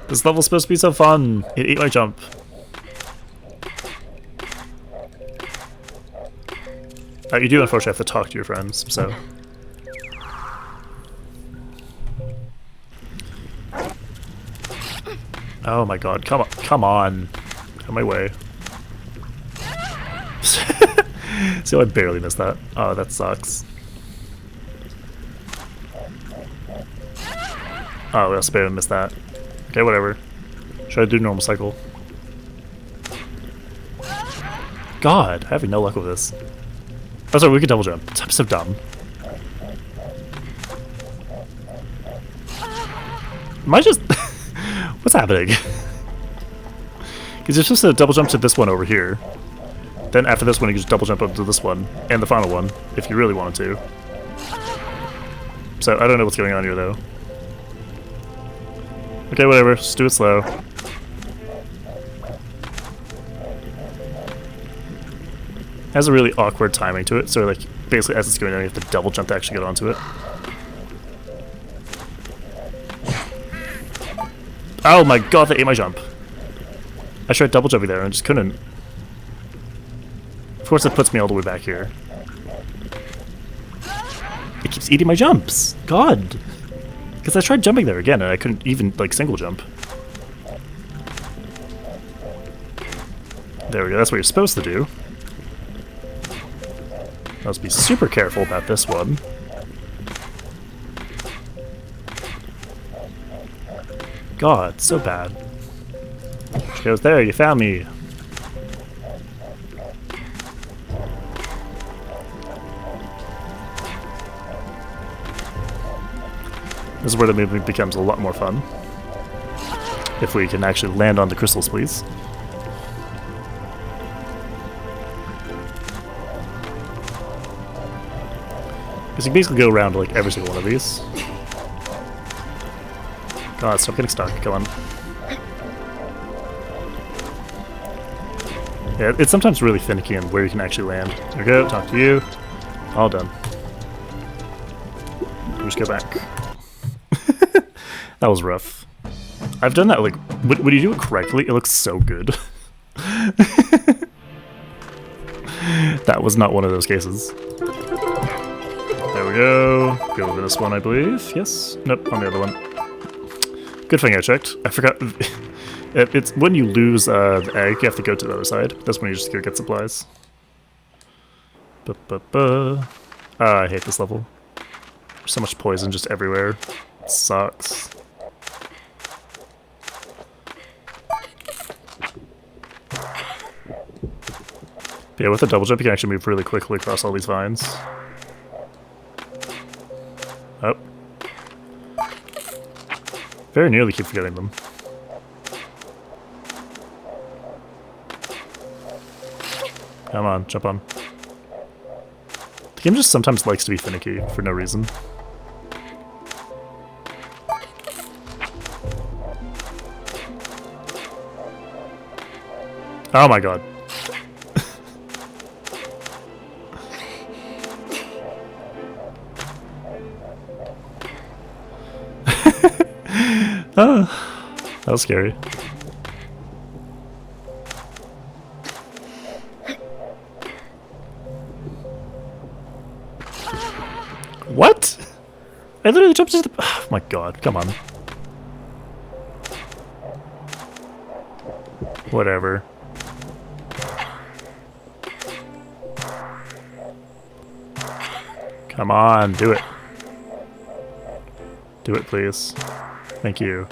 This level's supposed to be so fun! It ate my jump. You do unfortunately have to talk to your friends, so... Oh my god, come on, come on! Out of my way. So I barely missed that. Oh, that sucks. Oh, we also barely missed that. Okay, whatever. Should I do normal cycle? God, I'm having no luck with this. Oh, sorry, we could double jump. I'm so dumb. Am I just... What's happening? Because you're supposed to double jump to this one over here. Then after this one, you can just double jump up to this one, and the final one, if you really wanted to. So, I don't know what's going on here, though. Okay, whatever, just do it slow. Has a really awkward timing to it, so like, basically as it's going down, you have to double jump to actually get onto it. Oh my god, that ate my jump. I tried double jumping there and just couldn't. Of course it puts me all the way back here. It keeps eating my jumps. God. Because I tried jumping there again and I couldn't even, like, single jump. There we go, that's what you're supposed to do. Let's be super careful about this one. God, so bad. She goes, there, you found me. This is where the movie becomes a lot more fun. If we can actually land on the crystals, please. Because you basically go around like every single one of these. God, stop getting stuck. Come on. Yeah, it's sometimes really finicky on where you can actually land. There we go, talk to you. All done. We'll just go back. That was rough. I've done that, like, when you do it correctly, it looks so good. That was not one of those cases. There we go. Go over this one, I believe. Yes? Nope, on the other one. Good thing I checked. I forgot. It's when you lose the egg, you have to go to the other side. That's when you just go get supplies. I hate this level. There's so much poison just everywhere. It sucks. But yeah, with a double jump, you can actually move really quickly across all these vines. Oh. Very nearly keep forgetting them. Come on, jump on. The game just sometimes likes to be finicky for no reason. Oh my god. Oh, that was scary. What? I literally jumped into the... Oh my god, come on. Whatever. Come on, do it. Do it, please. Thank you.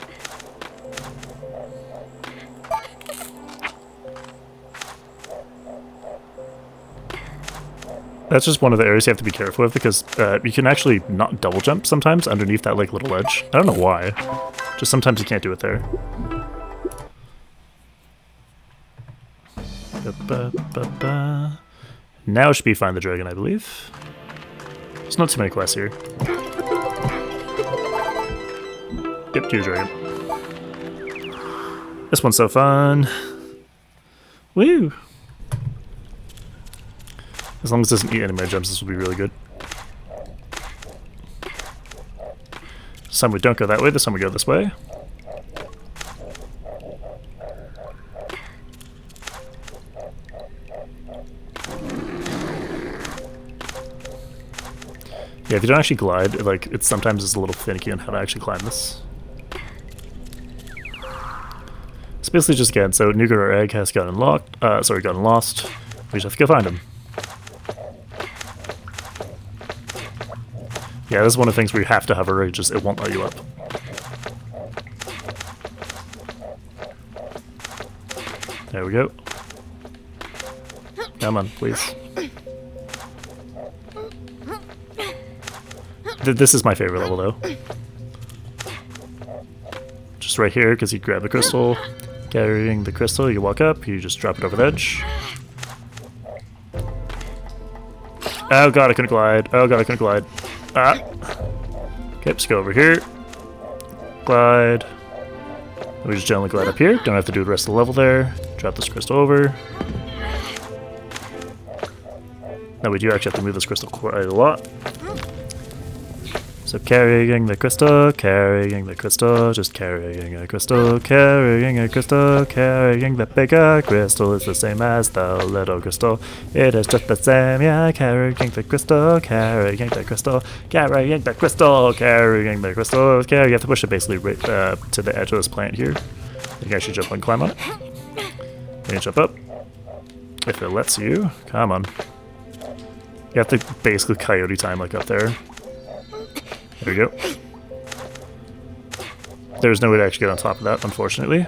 That's just one of the areas you have to be careful with because you can actually not double jump sometimes underneath that like little ledge. I don't know why. Just sometimes you can't do it there. Now should be find the dragon, I believe. There's not too many quests here. Yep, do dragon. This one's so fun. Woo! As long as it doesn't eat any of my jumps, this will be really good. This time we don't go that way, this time we go this way. Yeah, if you don't actually glide, it sometimes is a little finicky on how to actually climb this. It's basically just again, so nougat or egg has gotten gotten lost. We just have to go find him. Yeah, this is one of the things where you have to hover, it won't let you up. There we go. Come on, please. This is my favorite level, though. Just right here, because you grab the crystal. Carrying the crystal, you walk up, you just drop it over the edge. Oh god, I couldn't glide. Oh god, I couldn't glide. Ah. Okay, just go over here. Glide. We just gently glide up here. Don't have to do the rest of the level there. Drop this crystal over. Now we do actually have to move this crystal quite a lot. So carrying the crystal, just carrying a crystal, carrying a crystal, carrying the bigger crystal is the same as the little crystal. It is just the same, yeah, carrying the crystal, carrying the crystal, carrying the crystal, carrying the crystal. You have to push it basically right to the edge of this plant here. You can actually jump and climb on it. Then you jump up, If it lets you. Come on. You have to basically coyote time like up there. There we go. There's no way to actually get on top of that, unfortunately.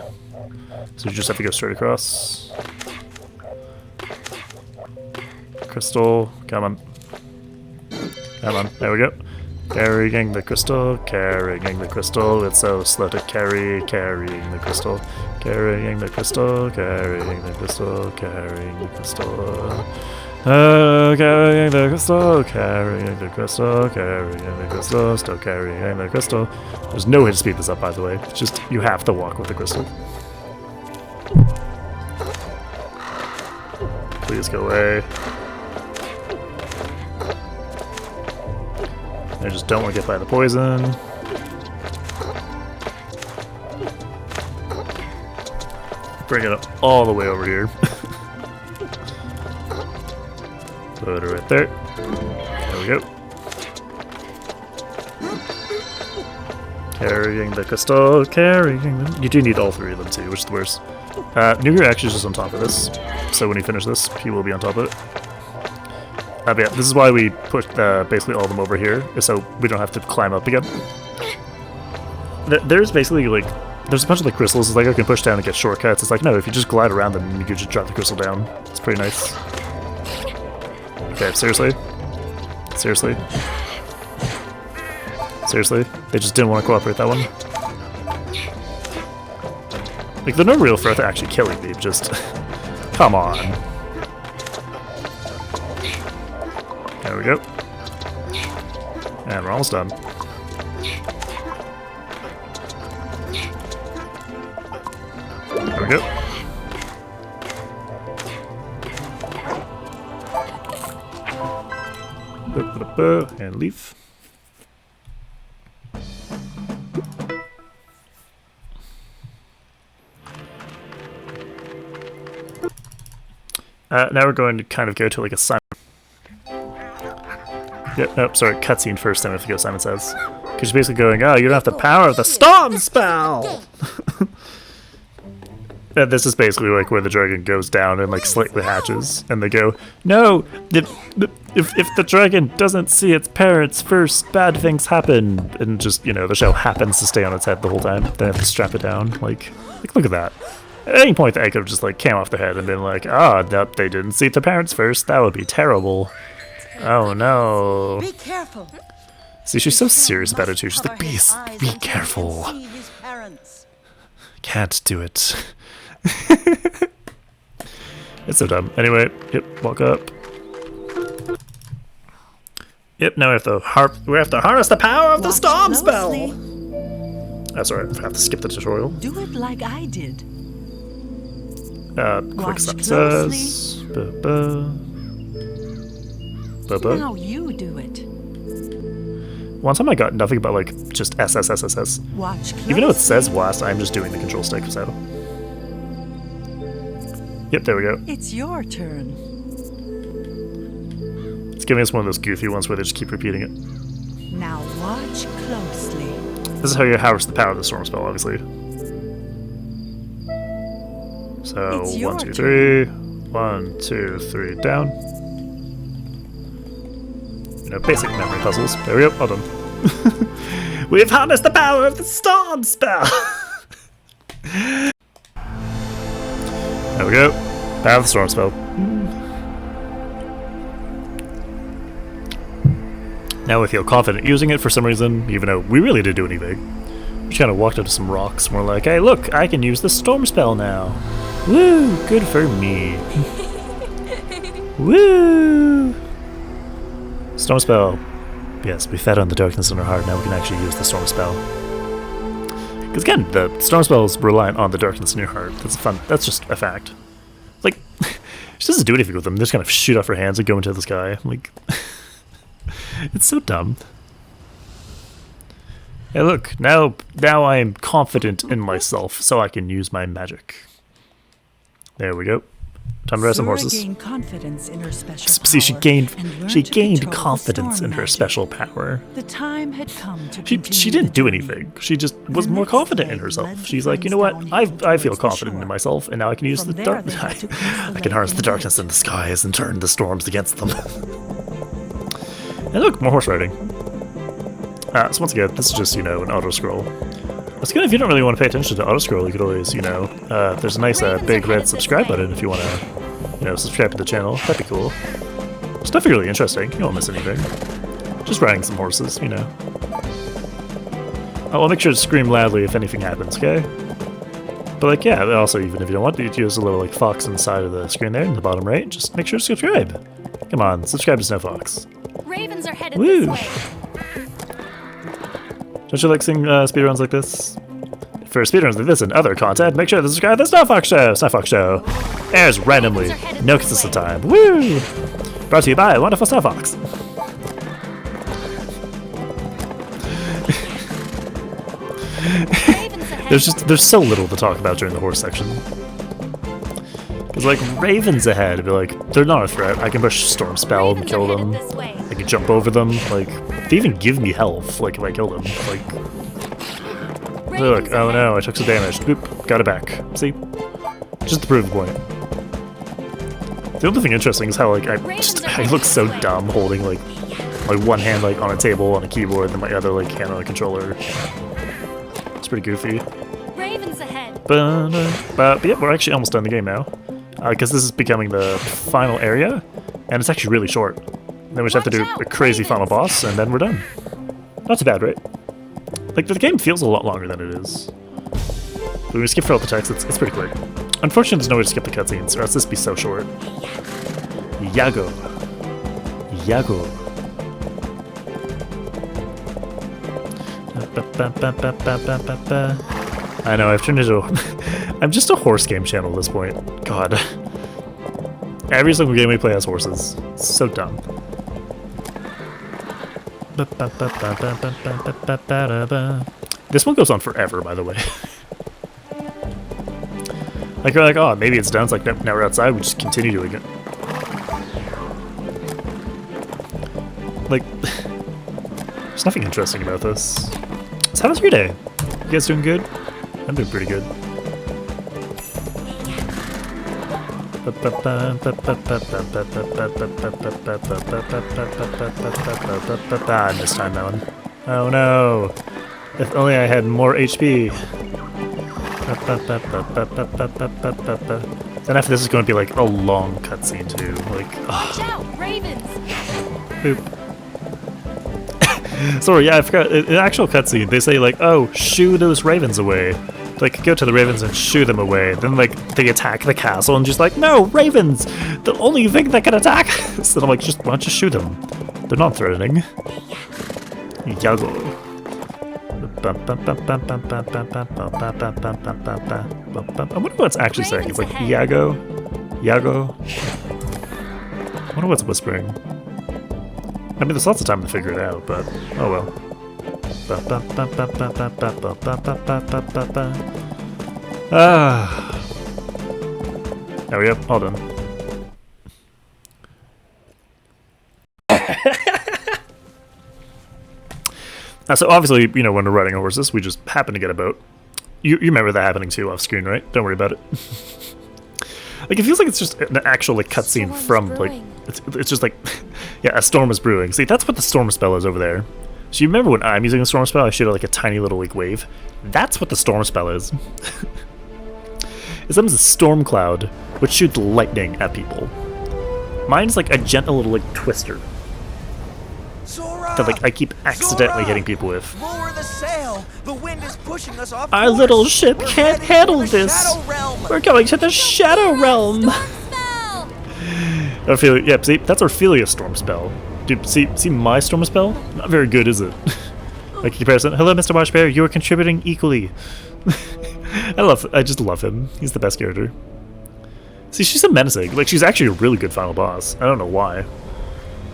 So you just have to go straight across. Crystal, come on. Come on, there we go. Carrying the crystal, carrying the crystal. It's so slow to carry, carrying the crystal. Carrying the crystal, carrying the crystal, carrying the crystal. Carrying the crystal, carrying the crystal, carrying the crystal, still carrying the crystal. There's no way to speed this up, by the way. It's just, you have to walk with the crystal. Please go away. I just don't want to get by the poison. Bring it up all the way over here. Put it right there. There we go. Carrying the crystal, carrying them. You do need all three of them too, which is the worst. Nuger actually is just on top of this, so when you finish this, he will be on top of it. But yeah, this is why we put basically all of them over here, so we don't have to climb up again. There's basically like, there's a bunch of the crystals, it's like I can push down and get shortcuts. It's like, no, if you just glide around them, you can just drop the crystal down. It's pretty nice. Okay, seriously? Seriously? Seriously? They just didn't want to cooperate that one? Like, they're no real threat to actually killing me, just... Come on. There we go. And we're almost done. There we go. And leave. Now we're going to kind of go to like a Simon. Yep, nope, sorry, cutscene first, then we have to go Simon Says. Because she's basically going, oh, you don't have the power of the storm spell! And this is basically like where the dragon goes down and like slightly hatches, and they go, no, if the dragon doesn't see its parents first, bad things happen, and just, you know, the shell happens to stay on its head the whole time. They have to strap it down. Like look at that. At any point, they could have just like came off their head and been like, ah, nope, they didn't see their parents first. That would be terrible. Oh no. Be careful. See, she's so serious about it too. She's like, be careful. Can't do it. It's so dumb. Anyway, yep, walk up. Yep, now we have to harness the power of the storm spell. That's alright, I have to skip the tutorial. Do it like I did. Quick Watch success. Now you do it. One time I got nothing but like just SSSSS. Watch closely. Even though it says blast, I'm just doing the control stick, so. Yep, there we go. It's your turn. It's giving us one of those goofy ones where they just keep repeating it. Now watch closely. This is how you harvest the power of the storm spell, obviously. So, It's 1, 2, your 3. 1, 2, 3, down. You know, basic memory puzzles. There we go, all done. We've harnessed the power of the storm spell! There we go. Power of the storm spell. Now we feel confident using it for some reason, even though we really didn't do anything. We just kind of walked up to some rocks and we're like, hey look, I can use the storm spell now. Woo! Good for me. Woo! Storm spell. Yes, we fed on the darkness in our heart, now we can actually use the storm spell. Because again, the storm spell is reliant on the darkness in your heart. That's fun. That's just a fact. Like, she doesn't do anything with them. They just kind of shoot off her hands and go into the sky. Like, it's so dumb. Hey, look, now I am confident in myself, so I can use my magic. There we go. Time to ride some horses. Gained confidence in her special See, she power gained and learned to control the confidence storm in her magic. special power. The time had come to She continue didn't the do journey. anything. She just was The more next confident day in herself. led the She's like, you know friends what? down hill I feel towards the confident in shore. myself, and now I can use From the there, they had darkness. to cross the I can lake harness in the a darkness boat. in the skies and turn the storms against them. And look, more horse riding. So once again, this is just, you know, an auto scroll. It's good if you don't really want to pay attention to auto scroll. You could always, you know, there's a nice big red subscribe button if you want to, you know, subscribe to the channel. That'd be cool. It's definitely really interesting. You won't miss anything. Just riding some horses, you know. I'll make sure to scream loudly if anything happens, okay? But like, yeah, also even if you don't want to, use a little like fox inside of the screen there in the bottom right. Just make sure to subscribe. Come on, subscribe to Snow Fox. Ravens are headed Woo! this way. Don't you like seeing speedruns like this? For speedruns like this and other content, make sure to subscribe to the Snow Fox Show. Snow Fox Show airs randomly, no consistent time. Woo! Brought to you by Wonderful Snow Fox. There's so little to talk about during the horse section. Cause like ravens ahead, I'd be like, they're not a threat. I can push storm spell and kill them. I can jump over them. Like they even give me health. Like if I kill them. Like they're like, oh no, I took some damage. Boop, got it back. See, just to prove the point. The only thing interesting is how like I look so dumb holding like my one hand like on a table on a keyboard, and my other like hand on a controller. It's pretty goofy. Ravens ahead. But yeah, we're actually almost done the game now. Because this is becoming the final area, and it's actually really short. Then we just have to do a crazy final boss, and then we're done. Not too bad, right? Like, the game feels a lot longer than it is. But when we skip through all the text, it's pretty quick. Unfortunately, there's no way to skip the cutscenes, or else this would be so short. Yago. Yago. I know, I've turned into I'm just a horse game channel at this point. God. Every single game we play has horses. It's so dumb. This one goes on forever, by the way. Like, you're like, oh, maybe it's done. It's like, now we're outside, we just continue doing it. Like, there's nothing interesting about this. So how was your day? You guys doing good? I'm doing pretty good. I missed time that one. Oh no! If only I had more HP. Then after this is going to be like a long cutscene too. Like, Watch out, ravens! Boop. Sorry, yeah, I forgot. In the actual cutscene, they say like, "Oh, shoo those ravens away." Like, go to the ravens and shoo them away. Then, like, they attack the castle and just like, "No, ravens! The only thing that can attack!" So I'm like, just why don't you shoot them? They're not threatening. Yago. I wonder what it's actually saying. It's like Yago, Yago. I wonder what's whispering. I mean, there's lots of time to figure it out, but oh well. Ah. There we go. All done. So obviously, you know, when we're riding horses, we just happen to get a boat. You remember that happening too off screen, right? Don't worry about it. Like, it feels like it's just an actual like cutscene from like it's just like yeah, a storm is brewing. See, that's what the storm spell is over there. So you remember when I'm using the storm spell, I shoot like a tiny little like wave. That's what the storm spell is. It's a storm cloud which shoots lightning at people. Mine's like a gentle little like twister that like I keep accidentally hitting people with. Lower the sail. The wind is pushing us off Our course. little ship We're can't heading handle to the this. Shadow Realm. We're going to the Shadow Realm. Spell! Ophelia, yeah, see, that's Ophelia's storm spell. Dude, see my storm spell? Not very good, is it? Like comparison. Hello, Mr. Washbear. You are contributing equally. I just love him. He's the best character. See, she's so menacing. Like, she's actually a really good final boss. I don't know why.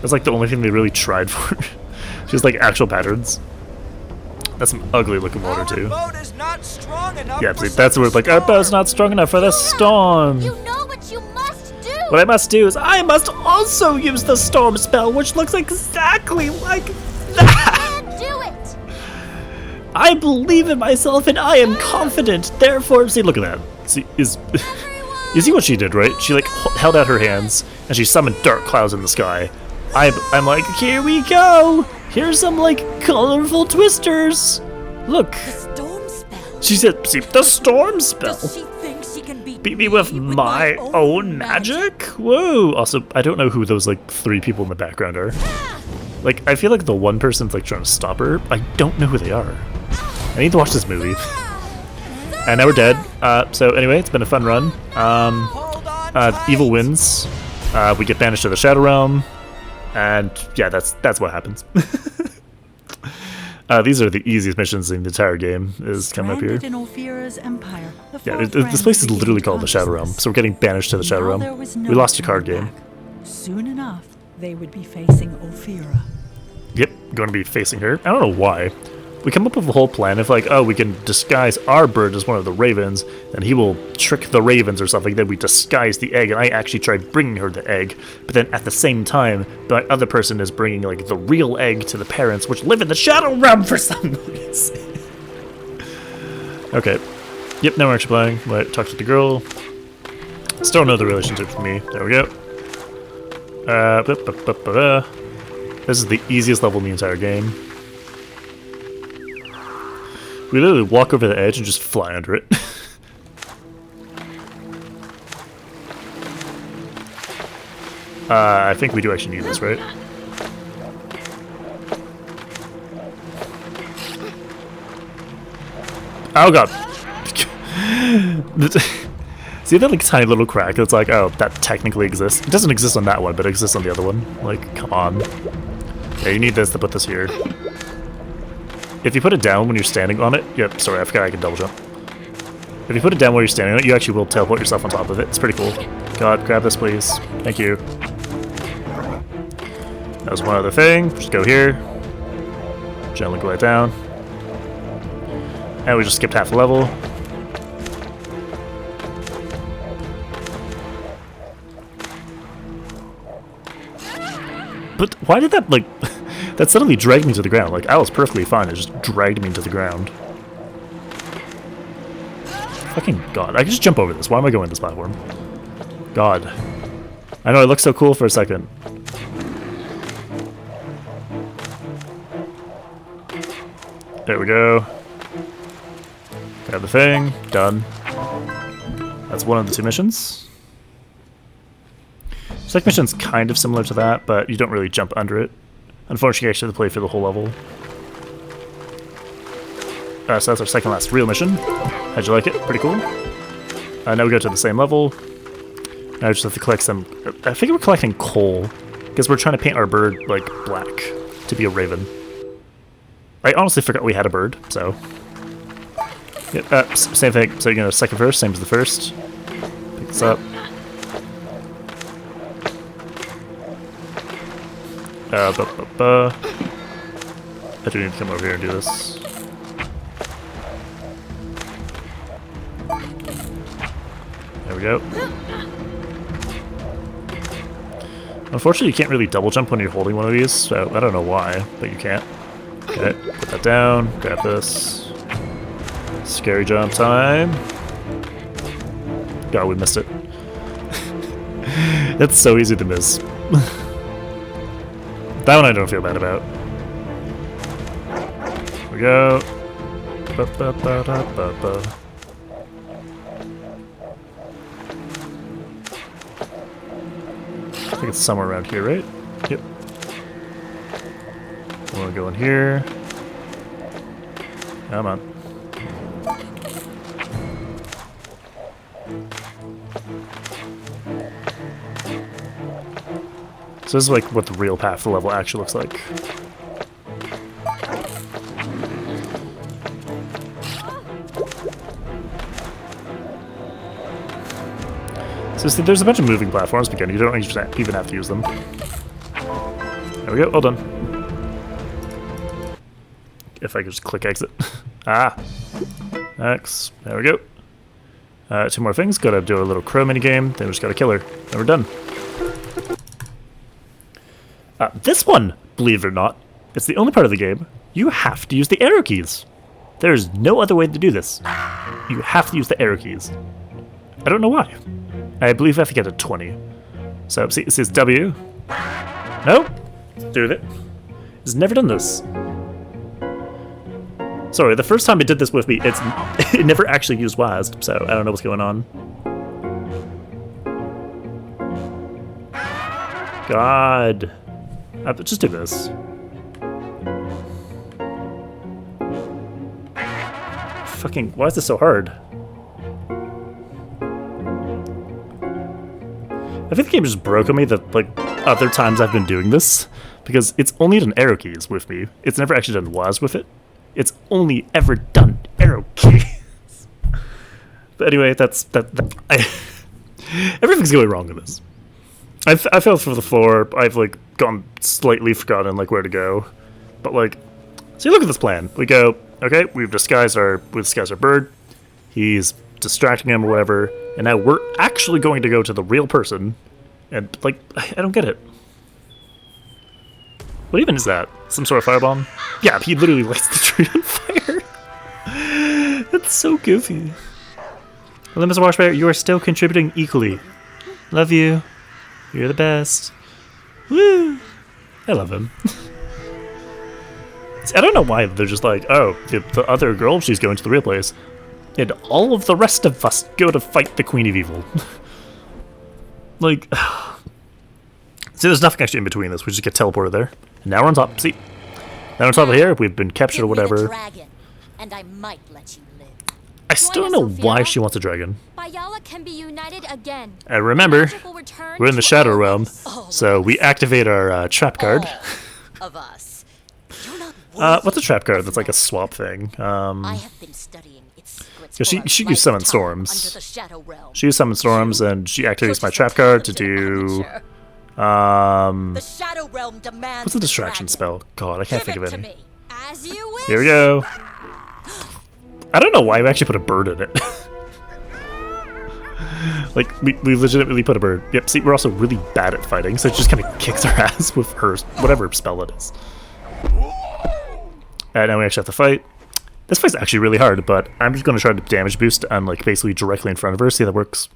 That's like the only thing they really tried for. She has like actual patterns. That's some ugly looking water too. Our boat is not strong enough Yeah, for see, that's where it's like, our boat's not strong enough for the storm. You know what you must do! What I must do is I must also use the storm spell, which looks exactly like that. Can't do it. I believe in myself and I am confident. Therefore, see, look at that. See, you see what she did, right? She like held out her hands and she summoned dark clouds in the sky. I'm like, here we go. Here's some like colorful twisters. Look. The storm spell. She said, see, the storm spell. Does she think she can Beat me with my own magic? Whoa. Also, I don't know who those like 3 people in the background are. Like, I feel like the one person's like trying to stop her. I don't know who they are. I need to watch this movie. And now we're dead. So anyway, it's been a fun run. Hold on Evil tight. wins. We get banished to the Shadow Realm. And yeah, that's what happens. These are the easiest missions in the entire game, is coming up here. Stranded in Ophira's empire, the Yeah, fourth this place is realm literally called the Shadow Realm, consciousness. so we're getting banished to the Shadow Now Realm. there was no We lost a card turning game. back. Soon enough, they would be facing Ophira. Yep, going to be facing her. I don't know why. We come up with a whole plan of like, oh, we can disguise our bird as one of the ravens, and he will trick the ravens or something. Then we disguise the egg, and I actually try bringing her the egg. But then at the same time, the other person is bringing like the real egg to the parents, which live in the Shadow Realm for some reason. Okay. Yep, now we're actually playing. Wait, talk to the girl. Still know the relationship with me. There we go. This is the easiest level in the entire game. We literally walk over the edge and just fly under it. I think we do actually need this, right? Oh god. See that like tiny little crack? It's like, oh, that technically exists. It doesn't exist on that one, but it exists on the other one. Like, come on. Yeah, you need this to put this here. If you put it down when you're standing on it, yep, sorry, I forgot I can double jump. If you put it down while you're standing on it, you actually will teleport yourself on top of it. It's pretty cool. God, grab this, please. Thank you. That was one other thing. Just go here. Gently glide down. And we just skipped half the level. But why did that, like... that suddenly dragged me to the ground. Like, I was perfectly fine. It just dragged me to the ground. Fucking god. I can just jump over this. Why am I going this platform? God. I know it looks so cool for a second. There we go. Grab the thing. Done. That's one of the 2 missions. Second mission's kind of similar to that, but you don't really jump under it. Unfortunately, you actually have to play for the whole level. So that's our second last real mission. How'd you like it? Pretty cool. Now we go to the same level. Now we just have to collect some... I think we're collecting coal, because we're trying to paint our bird, like, black to be a raven. I honestly forgot we had a bird, so... Yeah, same thing. So, you know, second verse, same as the first. Pick this up. I do need to come over here and do this. There we go. Unfortunately, you can't really double jump when you're holding one of these, so I don't know why, but you can't. Okay, put that down, grab this. Scary jump time. God, we missed it. That's so easy to miss. That one I don't feel bad about. Here we go. I think it's somewhere around here, right? Yep. I want to go in here. Come on. So this is like what the real path for the level actually looks like. So see, there's a bunch of moving platforms, but again, you don't even have to use them. There we go, all done. If I could just click exit. Ah! X. There we go. 2 more things. Gotta do a little crow mini game. Then we just gotta kill her. And we're done. This one, believe it or not, it's the only part of the game you have to use the arrow keys. There's no other way to do this. You have to use the arrow keys. I don't know why. I believe I have to get a 20. So, see, it says W. Nope. Do it. It's never done this. Sorry, the first time it did this with me, it never actually used WASD, so I don't know what's going on. God. Just do this. Fucking, why is this so hard? I think the game just broke on me that, like, other times I've been doing this, because it's only done arrow keys with me. It's never actually done WASD with it. It's only ever done arrow keys. But anyway, everything's going wrong with this. I fell through the floor. I've, like, gone slightly forgotten, like, where to go. But, like, so you look at this plan. We go, okay, we've disguised our bird. He's distracting him or whatever. And now we're actually going to go to the real person. And, like, I don't get it. What even is that? Some sort of firebomb? Yeah, he literally lights the tree on fire. That's so goofy. Well, Mr. Washbear, you are still contributing equally. Love you. You're the best. Woo! I love him. See, I don't know why they're just like, oh, the other girl, she's going to the real place. And all of the rest of us go to fight the Queen of Evil. Like, see, there's nothing actually in between this. We just get teleported there. And now we're on top. See? Now on top of here, we've been captured or whatever. Dragon, and I might let you live. I still don't know why she wants a dragon. Bayala can be united again. And remember, we're in the Shadow Realm, so we activate our trap card. Of us. What's a trap card? That's like a swap thing. I have been studying its secrets. She used Summon Storms. She used Summon Storms, and she activates my trap card to do. The Shadow Realm demands what's a distraction spell? God, I can't think of any. As you wish. Here we go. I don't know why we actually put a bird in it. Like, we legitimately put a bird. Yep, see, we're also really bad at fighting, so it just kind of kicks our ass with her, whatever spell it is. And now we actually have to fight. This fight's actually really hard, but I'm just going to try to damage boost on, like, basically directly in front of her, see if that works.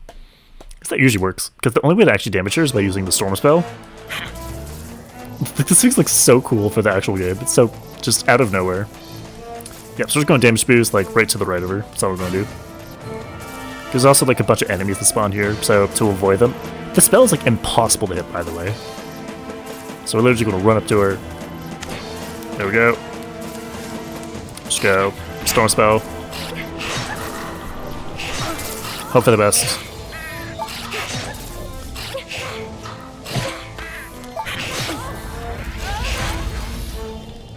Because that usually works. Because the only way to actually damage her is by using the storm spell. This thing's, like, so cool for the actual game. It's so just out of nowhere. Yep, so we're just going to damage boost, like, right to the right of her. That's all we're going to do. There's also, like, a bunch of enemies that spawn here, so to avoid them. The spell is, like, impossible to hit, by the way. So we're literally going to run up to her. There we go. Just go. Storm spell. Hope for the best.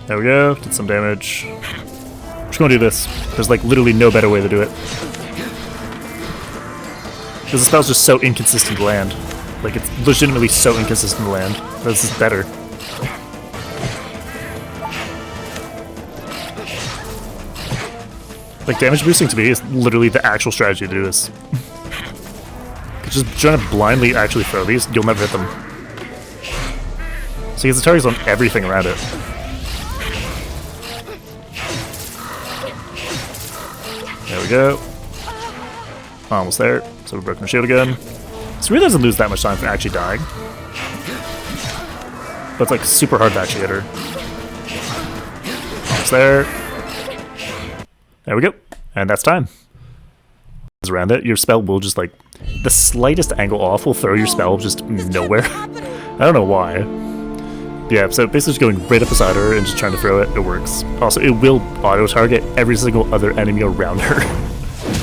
There we go. Did some damage. I'm just gonna do this. There's like literally no better way to do it. Because the spell's just so inconsistent to land. Like it's legitimately so inconsistent to land. This is better. Like damage boosting to me is literally the actual strategy to do this. Just trying to blindly actually throw these, you'll never hit them. So he has the targets on everything around it. There we go. Almost there. So we broke my shield again. So it really doesn't lose that much time for actually dying. But it's like super hard to actually hit her. Almost there. There we go. And that's time. Around it, your spell will just like the slightest angle off will throw your spell just nowhere. I don't know why. Yeah, so basically just going right up beside her and just trying to throw it, it works. Also, it will auto-target every single other enemy around her,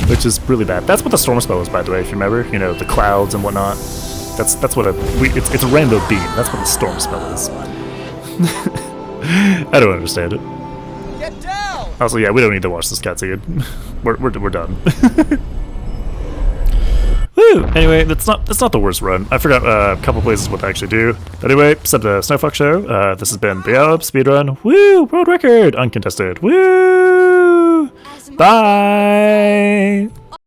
which is really bad. That's what the storm spell is, by the way, if you remember. You know, the clouds and whatnot. That's what it's a rainbow beam. That's what the storm spell is. I don't understand it. Get down! Also, yeah, we don't need to watch this cutscene. We're done. Woo! Anyway, that's not the worst run. I forgot a couple places what to actually do. But anyway, sub to Snowfox Show. This has been Bayala, Speedrun. Woo! World record! Uncontested. Woo! Bye!